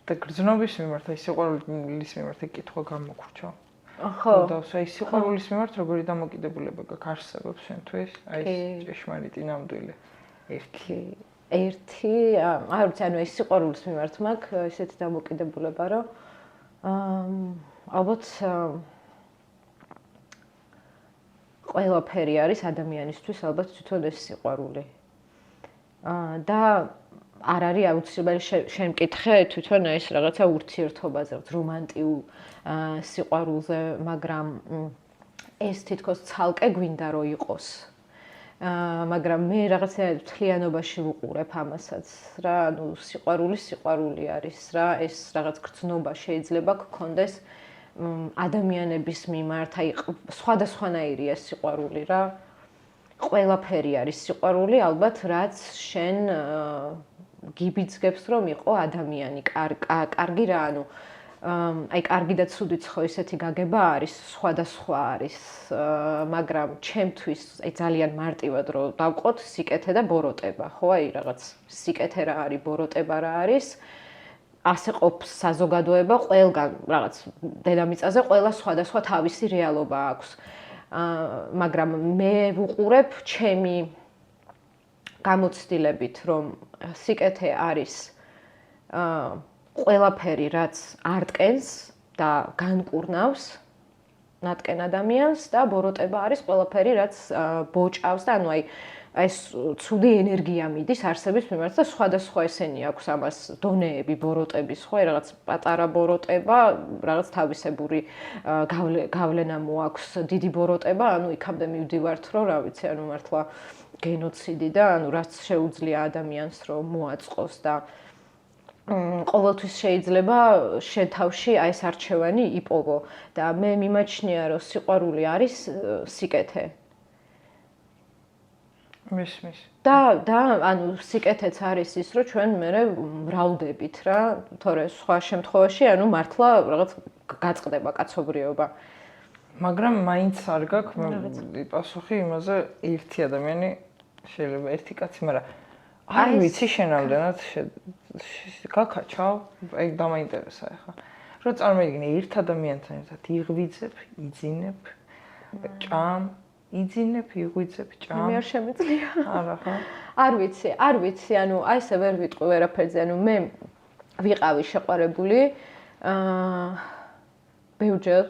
და გრძნობის მიმართ, აი სიყვარულის მიმართ კითხვა გამოგვრჩა. ხო. და აი სიყვარულის მიმართ როგორი დამოკიდებულება გაქვს არსებობს შენთვის? აი ჭეშმარიტი ნამდვილი. ერთი, არ ვიცი, ანუ ეს სიყვარულის მიმართ მაქვს ესეთი დამოკიდებულება, რომ ალბათ ყველაფერი არის ადამიანისთვის ალბათ თვითონ ეს სიყვარული. და არ არის აუცილებელი შენ მკითხე თვითონ ეს რაღაცა ურთიერთობაზე, რომანტიულ სიყვარულზე, მაგრამ ეს თითქოს ცალკე გვინდა რომ იყოს. მაგრამ მე რაღაცა თლიანობაში ვუყურებ ამასაც რა, ანუ სიყვარული არის რა, ეს რაღაც გრძნობა შეიძლება გქონდეს ადამიანების მიმართ, აი სხვადასხვანაირია სიყვარული რა. ყველაფერი არის სიყვარული, ალბათ რაც შენ გიბიძგებს რომ იყო ადამიანი, კარგი რა, ანუ აი კარგი და ცუდი ხო ისეთი გაგება არის, სხვადასხვა არის, მაგრამ ჩემთვის აი ძალიან მარტივად რომ დავყოთ სიკეთე და ბოროტება, ხო, აი რაღაც სიკეთე რა არის, ბოროტება რა არის. ასე ყოფს საზოგადოება ყველგან, რაღაც დედამიწაზე ყველა სხვადასხვა თავისი რეალობა აქვს. მაგრამ მე ვუყურებ ჩემი გამოცდილებით, რომ სიკეთე არის ყველაფერი, რაც არტყენს და განკურნავს ნატკენ ადამიანს და ბოროტება არის ყველაფერი, რაც ბოჭავს და ანუ აი ეს ცუდი ენერგია მიდის არსების მიმართ და სხვადასხვა ესენი აქვს ამას დონეები ბოროტების, ხო, რაღაც პატარა ბოროტება, რაღაც თავისებური გავლენა მოაქვს, დიდი ბოროტება, ანუ იქამდე მივდივართ, რომ რა ვიცი, ანუ მართლა გენოციდი და ანუ რაც შეუძლია ადამიანს რომ მოაწყოს და ყოველთვის შეიძლება შენ თავში აი ეს არჩევანი იპოვო და მე მიმაჩნია რომ სიყვარული არის სიკეთე. მისმის. და ანუ სიკეთეც არის ის რომ ჩვენ მერე მრავლდებით რა, თორე სხვა შემთხვევაში ანუ მართლა რაღაც გაწყდება კაცობრიობა. მაგრამ მაინც არ გაქვს პასუხი იმაზე ერთი ადამიანი შეიძლება ერთი კაცი, მაგრამ არ ვიცი შენ რამდენად გაქაჩავ, ეგ დამაინტერესა ახლა. რომ წარმოიდგინე ერთ ადამიანთან ერთად იღვიძებ, იძინებ, ჭამ, იძინებ, იღვიძებ, ჭამ. მე არ შემიძლია. არა, ხო? არ ვიცი, ანუ აი ესე ვერ ვიტყვი ვერაფერზე, ანუ მე ვიყავი შეყვარებული ბევრჯერ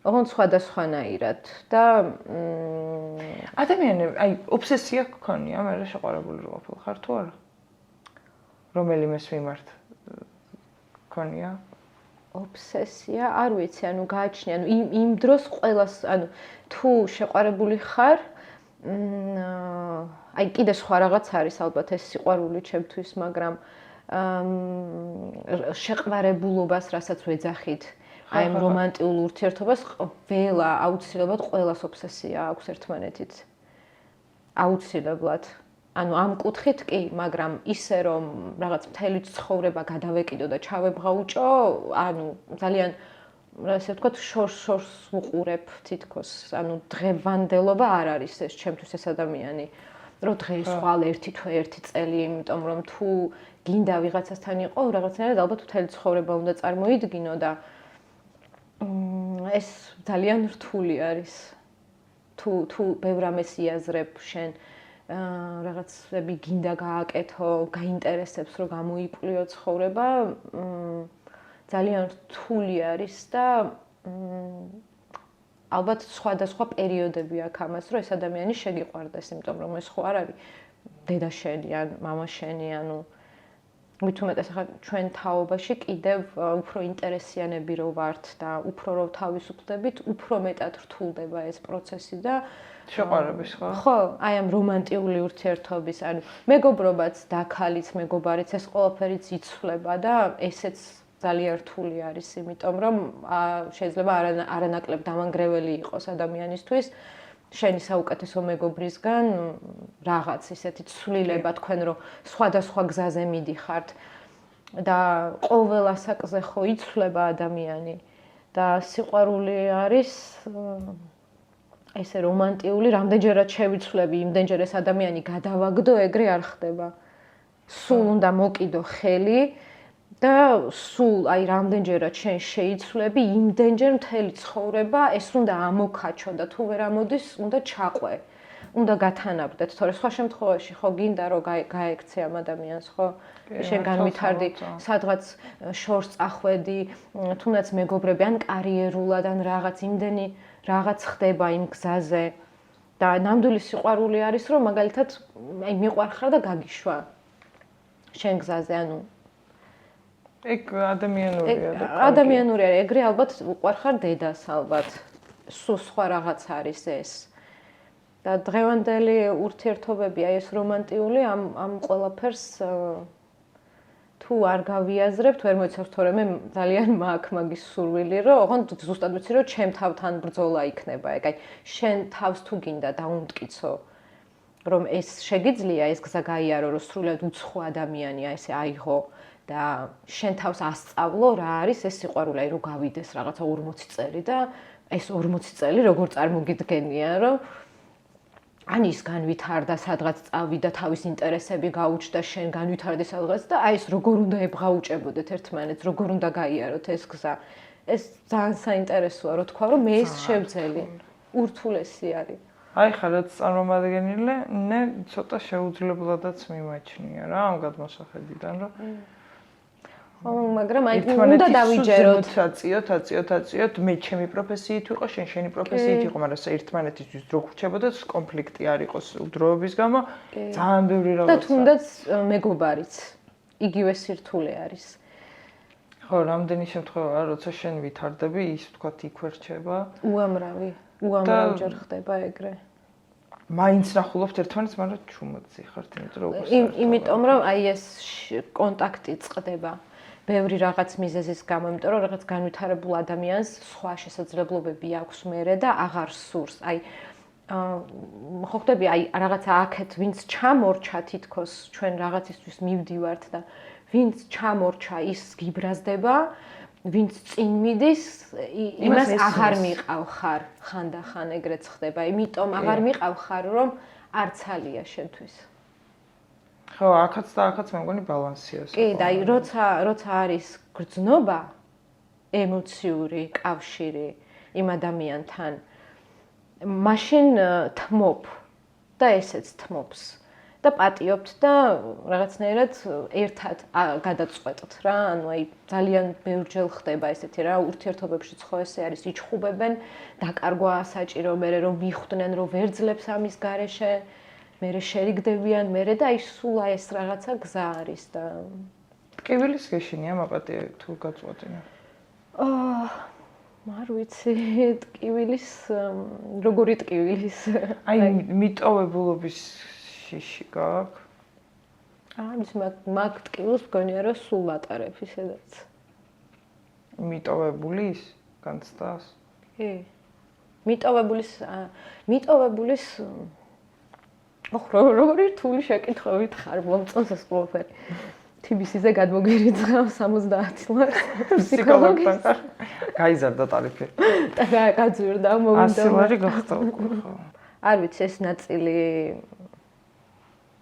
ოღონდ სხვადასხვანაირად და ადამიანები, აი, ობსესია გქონია, მე შეყვარებული რო ყოფილ ხარ თუ არა? რომელიმეს მიმართ გქონია? ობსესია, არ ვიცი, ანუ გააჩნია, ანუ იმ დროს ყველას, ანუ თუ შეყვარებული ხარ, აი კიდე სხვა რაღაც არის ალბათ ეს სიყვარული ჩემთვის, მაგრამ შეყვარებულობას, რასაც ვეძახით, აი ამ რომანტიულ ურთიერთობას ყველა აუცილებლად ყველას ობსესია აქვს ერთმანეთით. აუცილებლად. ანუ ამ კუთხით კი, მაგრამ ისე რომ რაღაც მთელი ცხოვრება გადავეკიდო და ჩავებღაუჭო, ანუ ძალიან ასე ვთქვათ, შორს ვუყურებ თითქოს, ანუ დღევანდელობა არ არის ეს ჩემთვის ეს ადამიანი. რომ დღეს ხვალ ერთი თვე, ერთი წელი, იმიტომ რომ თუ გინდა ვიღაცასთან იყო, რაღაცნაირად ალბათ მთელი ცხოვრება უნდა წარმოიდგინო და ეს ძალიან რთული არის. თუ ბევრ ამას იაზრებ შენ რაღაცები გინდა გააკეთო, გაინტერესებს რომ გამოიკვლიო ცხოვრება, ძალიან რთული არის და ალბათ სხვადასხვა პერიოდები აქვს ამას, რომ ეს ადამიანი შეგიყვარდეს, იმიტომ რომ ეს ხო არ არის დედა შენი ან მამა შენი, ანუ მით უმეტეს ახლა ჩვენ თაობაში კიდევ უფრო ინტერესიანები რო ვართ და უფრო რო თავისუფლდებით, უფრო მეტად რთულდება ეს პროცესი და შეყვარების ხო? ხო, აი ამ რომანტიული ურთიერთობის, ანუ მეგობრობაც და ქალიც მეგობარიც ეს ყველაფერიც იცვლება და ესეც ძალიან რთული არის, იმიტომ რომ შეიძლება არანაკლებ დამანგრეველი იყოს ადამიანისთვის შენი საუკეთესო მეგობრისგან რაღაც ისეთი ცვლილება თქვენ რომ სხვადასხვა გზაზე მიდიხართ და ყოველ ასაკზე ხო იცვლება ადამიანი და სიყვარული არის ესე რომანტიული, რამდენჯერაც შევიცვლები, იმდენჯერ ეს ადამიანი გადავაგდო, ეგრე არ ხდება. სულ უნდა მოკიდო ხელი და სულ აი რამდენჯერაც შენ შეიცვლები, იმდენჯერ მთელი ცხოვრება ეს უნდა ამოქაჩო და თუ ვერ ამოდის, უნდა ჩაყვე. უნდა გათანაბრდეთ, თორე სხვა შემთხვევაში ხო გინდა რომ გაექცე ამ ადამიანს, ხო? შენ განვითარდი, სადღაც შორს წახვედი, თუნდაც მეგობრები ან კარიერულად ან რაღაც იმდენი რაღაც ხდება იმ გზაზე და ნამდვილი სიყვარული არის რომ მაგალითად აი მიყვარხარ და გაგიშვა შენ გზაზე, ანუ ეგ ადამიანურია და ადამიანური არის, ეგრე ალბათ უყვარხარ დედას ალბათ. სულ სხვა რაღაც არის ეს. და დღევანდელი ურთიერთობები, აი ეს რომანტიული ამ ყველაფერს თუ არ გავიაზრებთ, ვერ მოიცავს, თორემ მე ძალიან მაქვს მაგის სურვილი, რომ ოღონდ ზუსტად ვიცი, რომ ჩემ თავთან ბრძოლა იქნება ეგ. აი შენ თავს თუ გინდა დაუმტკიცო, რომ ეს შეგიძლია ეს გზა გაიარო, რომ სრულად უცხო ადამიანია ესე აიღო და შენ თავს ასწავლო რა არის ეს სიყვარული, აი რომ გავიდეს რაღაცა 40 წელი და ეს 40 წელი როგორ წარმოგიდგენია, რომ ან ის განვითარდა სადღაც წავიდა თავის ინტერესები გაუჩნდა შენ განვითარდი სადღაც და აი ეს როგორ უნდა ებღაუჭებოდეთ ერთმანეთს, როგორ უნდა გაიაროთ ეს გზა. ეს ძალიან საინტერესოა, რომ თქვა რომ მე ეს შევძელი. ურთულესი არის. აი ხა რაც წარმომადგენელი, ნე ცოტა შეუძლებლადაც მიმაჩნია რა ამ გადმოსახედიდან, რომ მაგრამ აი უნდა დავიჯეროთ. აწიოთ, მე ჩემი პროფესიით ვიყო, შენ შენი პროფესიით იყო, მაგრამ ერთმანეთისთვის დრო ხრჩებოდეთ, კონფლიქტი არ იყოს უძროობის გამო, ძალიან ბევრი რაღაცა. და თუნდაც მეგობარიც იგივე სირთულე არის. ხო, რამდენი შემთხვევაა, როცა შენ ვითარდები, ის ვთქვათ იქ ვერჩება. უამრავჯერ ხდება ეგრე. მაინც ნახულობთ ერთმანეთს, მაგრამ ჩუმადზე ხართ, იმიტომ რომ აი ეს კონტაქტი წყდება. ბევრი რაღაც მიზეზის გამო, იმიტომ რომ რაღაც განვითარებულ ადამიანს სხვა შესაძლებლობები აქვს მერე და აღარ სურს. აი ხო ხდები, აი რაღაცა აქეთ ვინც ჩამორჩა თითქოს ჩვენ რაღაცისთვის მივდივართ და ვინც ჩამორჩა ის გიბრაზდება, ვინც წინ მიდის, იმას აღარ მიყავხარ ხანდახან ეგრეც ხდება. იმიტომ აღარ მიყავხარ, რომ არცალია შენთვის. ხო, აქაც და აქაც მე მგონი ბალანსია. კი, და აი როცა არის გრძნობა, ემოციური კავშირი იმ ადამიანთან, მაშინ თმობ და ესეც თმობს. და პატიობთ და რაღაცნაირად ერთად გადაწყვეტთ რა, ანუ აი ძალიან ბევრჯერ ხდება ესეთი რა, ურთიერთობებშიც ხო ესე არის, იჩხუბებენ, დაკარგვა საჭირო, მერე რომ მიხვდნენ, რომ ვერძლებს ამის გარეშე, მერე შერიგდებიან, მერე და აი სულ აი ეს რაღაცა გზა არის და ტკივილის გეშინია მაპატიე თუ გაწყვეტინა? არ ვიცი, ტკივილის, როგორი ტკივილის? აი მიტოვებულობის შიში გაქვს? ის მაგ ტკივილს მგონია რომ სულ ვატარებ ისედაც. მიტოვებულის განცდას? კი. მიტოვებულის როგორი რთული შეკითხვებით ხარ მომწონს ეს ყველაფერი. TBC-ზე გადმოგერიცხავ 70 ლარს ფსიქოლოგთან. გაიზარდა ტარიფი. და გაძვირდა მოვიდა. 100 ლარი გახდა უკვე ხო. არ ვიცი ეს ნაწილი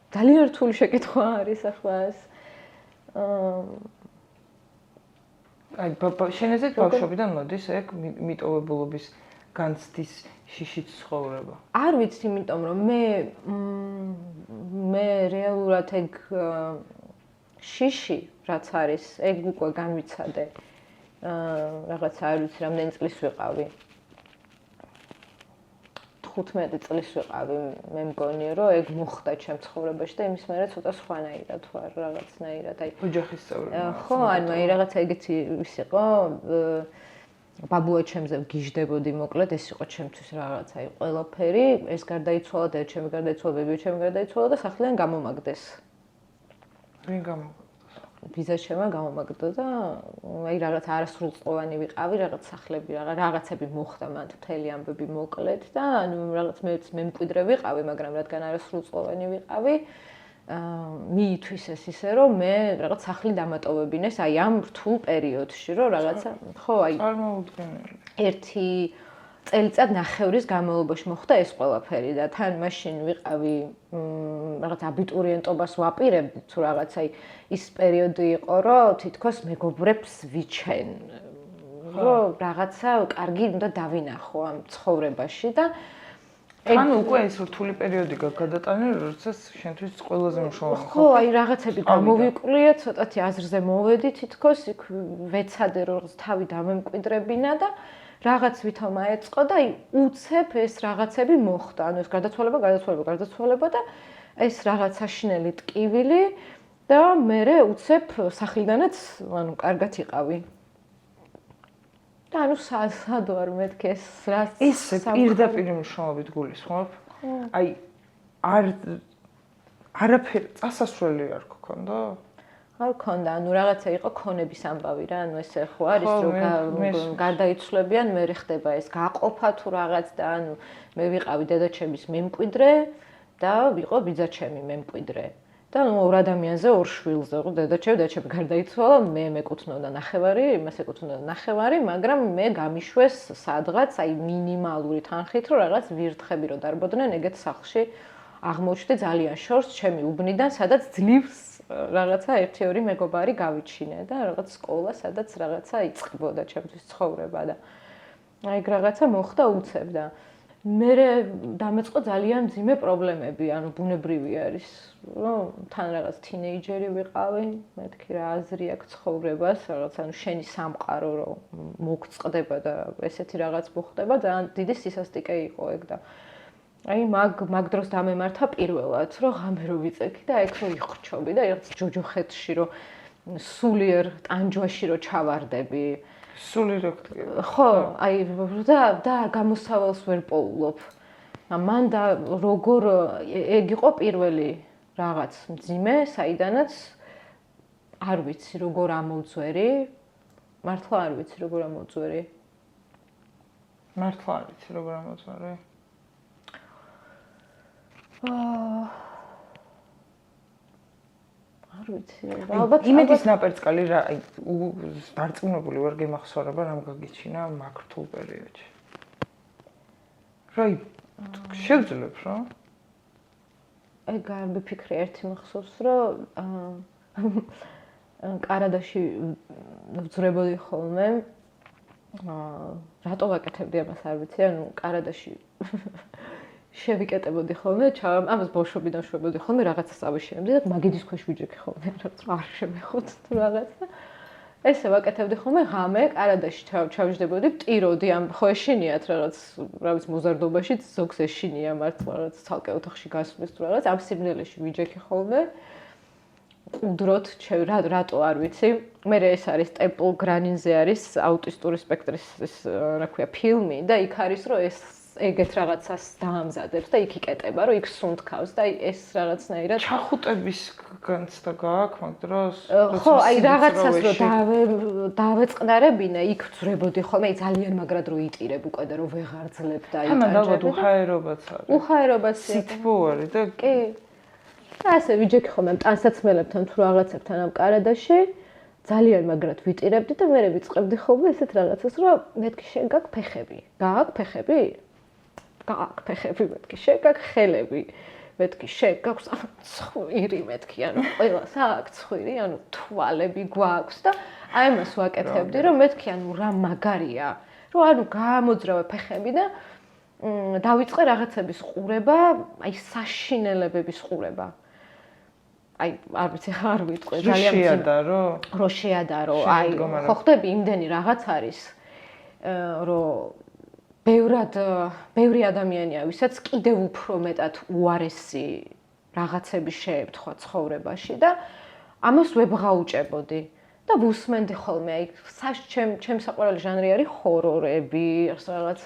ძალიან რთული შეკითხვა არის ახლა ეს. აი შენ ესეთ ბავშვობიდან მოდის ეგ მიტოვებულობის განცდის შიშით ცხოვრება? არ ვიცი, იმიტომ რომ მე რეალურად ეგ შიში რაც არის, ეგ უკვე განვიცადე. რაღაცა არ ვიცი, რამდენი წლის ვიყავი. 15 წლის ვიყავი, მე მგონი რომ ეგ მოხდა ჩემ ცხოვრებაში და იმის მერე ცოტა სხვანაირად ვარ, რაღაცნაირად. აი ოჯახის წევრები. ხო, ანუ აი რაღაცა ეგეთი ის იყო, ბაბუა ჩემზე ვგიჟდებოდი, მოკლედ ეს იყო ჩემთვის რაღაცა აი ყველაფერი, ეს გარდაიცვალა და ჩემი გარდაიცვალა, ბებია ჩემი გარდაიცვალა და სახლიდან გამომაგდეს. ვინ გამოგდა? ბიზა შემა გამომაგდა და აი რაღაც არასრულწლოვანი ვიყავი, რაღაც სახლები, რაღაცები მოხდა მან მთელი ამბები მოკლედ და ანუ რაღაც მე მკვიდრე ვიყავი, მაგრამ რადგან არასრულწლოვანი ვიყავი, მიითვის ეს ისე რომ მე რაღაც სახლი დამატოვებინეს აი ამ რთულ პერიოდში, რომ რაღაცა ხო აი წარმოუდგენელი. ერთი წელიწად ნახევრის განმავლობაში მოხდა ეს ყველაფერი და თან მაშინ ვიყავი რაღაც აბიტურიენტობას ვაპირებდი თუ რაღაც აი ის პერიოდი იყო რომ თითქოს მეგობრებს ვიჩენ რომ რაღაცა კარგი უნდა დავინახო ამ ცხოვრებაში და ანუ უკვე ეს რთული პერიოდი გადატანილი როდესაც შენთვის ყველაზე მნიშვნელოვანი ხო აი რაღაცები გამოვიკვლიე ცოტათი აზრზე მოვედი თითქოს იქ ვეცადე რომ თავი დამემკვიდრებინა და რაღაც ვითომ აეწყო და აი უცებ ეს რაღაცები მოხდა. ანუ ეს გარდაცვალება და ეს რაღაც საშინელი ტკივილი და მე უცებ სახლიდანაც ანუ კარგად იყავი. და ანუ სად ვარ მეთქი ეს რაც ეს პირდაპირ მნიშვნელობით გულისხმობ. აი არაფერი წასასვლელი არ გქონდა? არ გქონდა, ანუ რაღაცა იყო ქონების ამბავი რა, ანუ ესე ხო არის რომ გარდაიცვლებიან, მე ხდება ეს გაყოფა თუ რაღაც და ანუ მე ვიყავი დედაჩემის მემკვიდრე და ვიყო ბიძაჩემი მემკვიდრე. და ნუ ორ ადამიანზე ორ შვილზე, ხო დედაჩემი გარდაიცვალა, მე მეკუთვნოდა ნახევარი, იმას ეკუთვნოდა ნახევარი, მაგრამ მე გამიშვეს სადღაც აი მინიმალური თანხით, რომ რაღაც ვირთხები რო დარბოდნენ ეგეთ სახლში აღმოჩნდა ძალიან შორს ჩემი უბნიდან, სადაც ძლივს რაღაცა 1-2 მეგობარი გავიჩინე და რაღაც სკოლა, სადაც რაღაცა იწყებოდა ჩემთვის ცხოვრება და აი რაღაცა მოხდა უცებ და მე დამეწყო ძალიან მძიმე პრობლემები, ანუ ბუნებრივი არის, რომ თან რაღაც თინეიჯერი ვიყავი, მეთქი რა აზრი აქვს ცხოვრებას, რაღაც ანუ შენი სამყარო რომ მოგწყდება და ესეთი რაღაც მოხდება, ძალიან დიდი სისასტიკე იყო ეგ და აი მაგ დროს დამემართა პირველად, რომ ღამე რო ვიწექი და ეგ რო იხრჩობი და რაღაც ჯოჯოხეთში რო სულიერ ტანჯვაში რო ჩავარდები. სულიერ ხო, აი და გამოსავალს ვერ პოულობ. მან და როგორ ეგ იყო პირველი რაღაც მძიმე, საიდანაც არ ვიცი როგორ ამოვწვერი. მართლა არ ვიცი როგორ ამოვწვერი. მართლა არ ვიცი როგორ ამოვწვერი. არ ვიცი, ალბათ იმედის ნაპერწკალი რა, აი დარწმუნებული ვარ გემახსოვრება რამ გაგიჩინა მაგ რთულ პერიოდში. რა შევძლებ რა? აი გამიფიქრე ერთი მახსოვს, რომ კანადაში ვძვრებოდი ხოლმე. რატო ვაკეთებდი ამას არ ვიცი, ანუ კანადაში შევიკეტებოდი ხოლმე, ამას ბავშვობიდან შვებოდი ხოლმე რაღაცას ავიშენებდი და მაგიდის ქვეშ ვიჯექი ხოლმე, რომ არ შემეხოთ თუ რაღაცა. ესე ვაკეთებდი ხოლმე ღამე, კარადაში ჩავჯდებოდი, ვტიროდი, ხო ეშინიათ რაღაც, რა ვიცი, მოზარდობაში ზოგს ეშინია მართლა რაღაც ცალკე ოთახში გასვლის თუ რაღაც, ამ სიბნელეში ვიჯექი ხოლმე. უდროთ, რატო არ ვიცი. მე ეს არის ტემპლ გრანინზე არის აუტისტური სპექტრის რა ქვია ფილმი და იქ არის რომ ეს ეგეთ რაღაცას დაამზადებს და იქ იკეტება რომ იქ სუნთქავს და ეს რაღაცნაირად ჩახუტების განცდა გააქვს მაგ დროს? ხო, აი რაღაცას რომ დავეწყნარებინე, იქ ვძვრებოდი ხოლმე, ძალიან მაგრად რო იტირებ უკვე და რომ ვეღარ ძლებ და იტანჯებ. ამან ალბათ უხაერობაც არის. უხაერობაც სითბო არის და კი. ასე ვიჯექი ხოლმე ტანსაცმელებთან თუ რაღაცებთან ამ კარადაში. ძალიან მაგრად ვიტირებდი და მე ვიწყებდი ხოლმე ესეთ რაღაცას, რომ მეთქი შენ გაქვს ფეხები. გაქვს ფეხები? გაქვს ფეხები, მეთქი შენ გაქვს ხელები. მეთქი შენ გაქვს ცხვირი, მეთქი ანუ ყველას აქვს ცხვირი, ანუ თვალები გვაქვს და აი ამას ვაკეთებდი, რომ მეთქი ანუ რა მაგარია, რომ ანუ გამოძრავე ფეხები და დავიწყე რაღაცების ყურება, აი საშინელებების ყურება. აი, არ ვიცი, არ ვიტყვე, ძალიან შეადარო. რო შეადარო, აი, ხო ხდები იმდენი რაღაც არის, რომ ბევრი ადამიანია, ვისაც კიდევ უფრო მეტად უარესი რაღაცები შეემთხვა ცხოვრებაში და ამას ვებღაუჭებოდი და ვუსმენდი ხოლმე, აი, ჩემ საყვარელი ჟანრი არის ჰორორები, რაღაც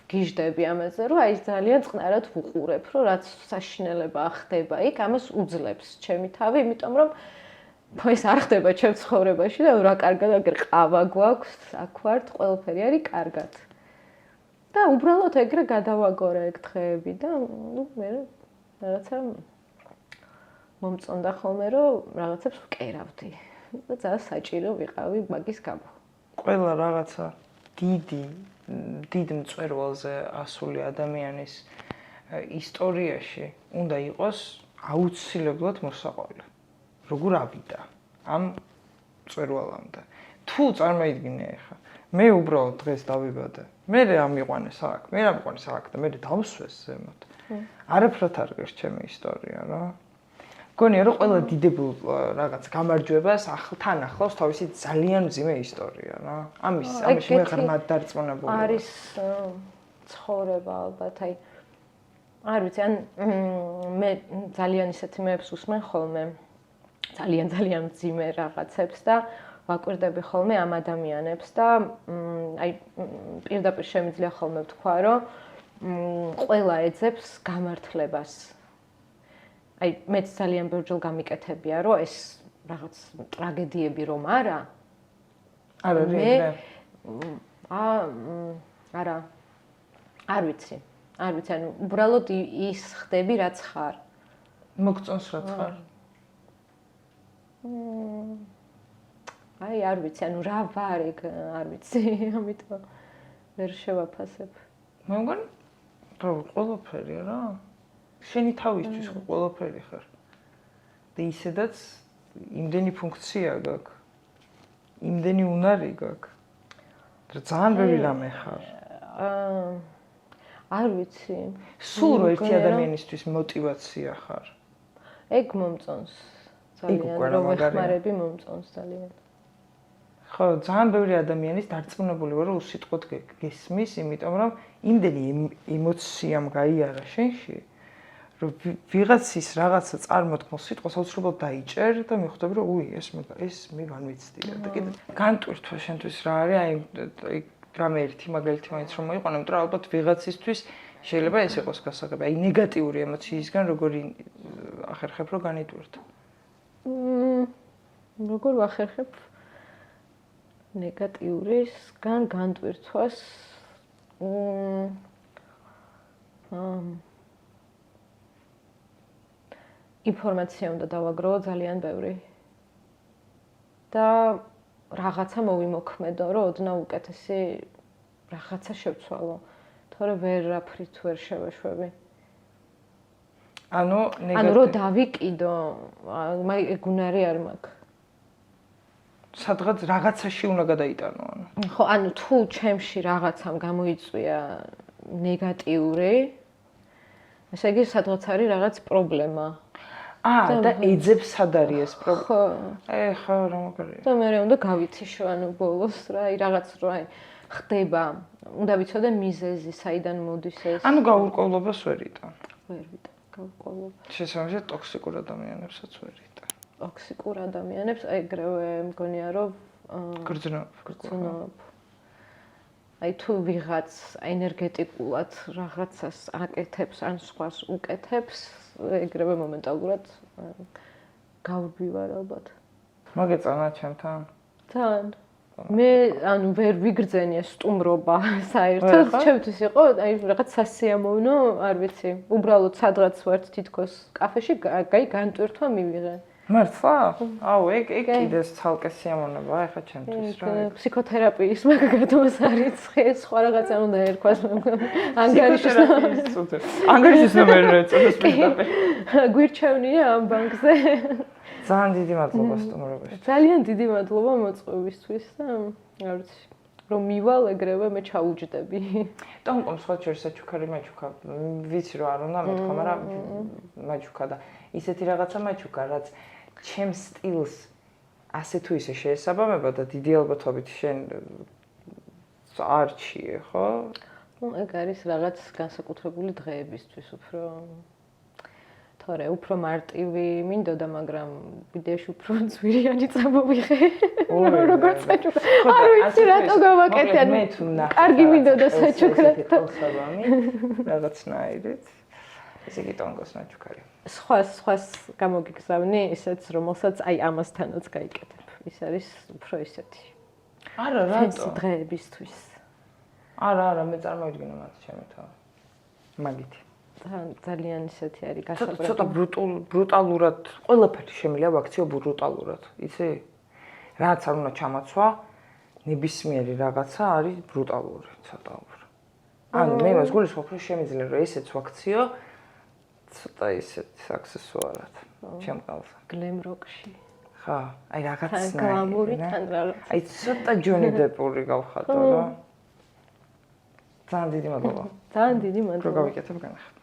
გიჟდები ამაზე, რომ აი ძალიან წყნარად ვუყურებ, რომ რაც საშინელება ხდება იქ, ამას უძლებს ჩემი თავი, იმიტომ რომ ეს არ ხდება ჩემ ცხოვრებაში და რა კარგად აგერ ყავა გვაქვს, აქ ვართ, ყველაფერი არის კარგად. და უბრალოდ ეგრე გადავაგორე ეგ დღეები და ნუ მე რაღაცა მომწონდა ხოლმე, რომ რაღაცებს ვკერავდი და ძალიან საჭირო ვიყავი მაგის გამო. ყველა რაღაცა დიდ მწვერვალზე ასული ადამიანის ისტორიაში უნდა იყოს აუცილებლად მოსაყვანი. როგორ ავიდა ამ მწვერვალამდე. თუ წარმოიდგინე ახლა, მე უბრალოდ დღეს დავიბადე. მე ამიყვანე აქ, მე ამიყვანე აქ და მე დავსვეს ზემოთ. არაფრად არ გეს ჩემი ისტორია რა. გონია რომ ყველა დიდებულ რაღაც გამარჯვებას თან ახლავს თავისი ძალიან მძიმე ისტორია რა. ამის მე ღრმად დარწმუნებული ვარ. არის ცხოვრება ალბათ, აი არ ვიცი, ან მე ძალიან ისეთი მეებს უსმენ ხოლმე. ძალიან მძიმე რაღაცებს და ვაკვირდები ხოლმე ამ ადამიანებს და აი პირდაპირ შემიძლია ხოლმე ვთქვა, რომ ყველა ეძებს გამართლებას. აი მეც ძალიან ბევრჯერ გამიკეთებია, რომ ეს რაღაც ტრაგედიები რომ არა. არ არის ეგრე. არა. არ ვიცი, ანუ უბრალოდ ის ხდები რაც ხარ. მოგწონს რაც ხარ. აი არ ვიცი, ანუ რა ვარ ეგ, არ ვიცი, ამიტომ ვერ შევაფასებ. მე მგონი ყველაფერია რა. შენი თავისთვის ხო ყველაფერი ხარ. და ისედაც იმდენი ფუნქცია გაქვს. იმდენი უნარი გაქვს. და ძალიან ბევრი რამე ხარ. არ ვიცი. სულ რო ერთი ადამიანისთვის мотиваცია ხარ. ეგ მომწონს. ძალიან რომ ვეხმარები მომწონს ძალიან. ხო, ძალიან ბევრი ადამიანის დარწმუნებული ვარ, რომ უსიტყვოდ გესმის, იმიტომ რომ იმდენი ემოციამ გაიარა შენში, რომ ვიღაცის რაღაცა წარმოთქმულ სიტყვას აუცილებლად დაიჭერ და მიხვდები, რომ უი, ეს მე განვიცდია და კიდე განტვირთვა შენთვის რა არის, აი რამე ერთი მაგალითი მაინც რომ მოიყვანო, იმიტომ რომ ალბათ ვიღაცისთვის შეიძლება ეს იყოს გასაგები, აი ნეგატიური ემოციისგან როგორი ახერხებ, რომ განიტვირთო. როგორ ვახერხებ ნეგატიურისგან განტვირთვას? ინფორმაცია უნდა დავაგროვო ძალიან ბევრი. და რაღაცა მოვიმოქმედო, რომ ოდნავ უკეთესი რაღაცა შევცვალო. თორე ვერაფრით ვერ შევეშვები. ანუ რო დავიკიდო, ეგ უნარი არ მაქვს. სადღაც რაღაცაში უნდა გადაიტანო ანუ. ხო, ანუ თუ ჩემში რაღაცამ გამოიწვია ნეგატიური ესე იგი სადღაც არის რაღაც პრობლემა. და ეძებს სად არის ეს პრობლემა? ხო. ხო, რა მოგარია. და მე უნდა გავიციშო ანუ ბოლოს რა, რაღაც რა ხდება. უნდა ვიცოდე მიზეზი, საიდან მოდის ეს. ანუ გაურკვევლობას ვერ იტან. ვერ ვიტან გაურკვევლობა. შესაბამისად ტოქსიკურ ადამიანებსაც ვერ იტან. ტოქსიკურ ადამიანებს ეგრევე მგონია რომ გრძნობ. აი თუ ვიღაც ენერგეტიკულად რაღაცას აკეთებს ან სხვას უკეთებს, ეგრევე მომენტალურად გავბივარ ალბათ. მოგეწონა ჩემთან? თან. მე ანუ ვერ ვიგრძენია სტუმრობა საერთოდ, ჩემთვის იყო აი რაღაც სასიამოვნო, არ ვიცი, უბრალოდ სადღაც ვართ თითქოს კაფეში, აი განტვირთვა მივიღე. მართლა? აუ, ეგ კიდეს ცალკე სიამოვნებაა ახლა ჩემთვის რა. ფსიქოთერაპიის მაგათოს არიცხე, სხვა რაღაცა უნდა ერქვას. ანგარიშის ნომერი ეწოდეს პირდაპირ. გვირჩევნია ამ ბანკზე. ძალიან დიდი მადლობა სტუმრობაში. ძალიან დიდი მადლობა მოწვევისთვის და არ ვიცი, რომ მივალ ეგრევე მე ჩაუჯდები. ტონკომ სხვა შორის საჩუქარი მაჩუქა. ვიცი რომ არ უნდა მეთქვა, მაგრამ მაჩუქა და ისეთი რაღაცა მაჩუქა, რაც ჩემს სტილს ასე თუ ისე შეესაბამება და დიდი ალბათობით შენ არჩიე, ხო? ეგ არის რაღაც განსაკუთრებული დღეებისთვის უფრო თორე უფრო მარტივი მინდოდა, მაგრამ ვიდეოში უფრო ძვირიანი წამოვიღე. როგორც საჩუქრა. არ ვიცი რატო გავაკეთე. მე თუ ნახე. კარგი მინდოდა საჩუქრა. რაღაცნაირად. ესე იგი ტონკოს ნაჩუქარი. სხვას გამოგიგზავნი, ისეც რომელსაც აი ამასთანაც გაიკეთებ. ის არის უფრო ისეთი. არა, რატო? დღეებისთვის. არა, მე წარმოვიდგინე მათ ჩემი თავი. მაგითი. ძალიან ისეთი არის გასაბრალებელი. ცოტა ბრუტალურად, ყველაფერი შემიძლია ვაქციო ბრუტალურად, იცი? რაც არ უნდა ჩამაცვა, ნებისმიერი რაღაცა არის ბრუტალური, ცოტა უფრო. ანუ მე მას გულისხმობ, რომ შემიძლია რომ ესეც ვაქციო, ცოტა ისეთ აქსესუარად, ჩემ ყალსა. გლემ როკში. ხა, აი რაღაცნაირი. გლამური თან რაღაც. აი ცოტა ჯონი დეპური გავხატო რა. ძალიან დიდი მადლობა. ძალიან დიდი მადლობა. რო გავიკეთებ განახატე.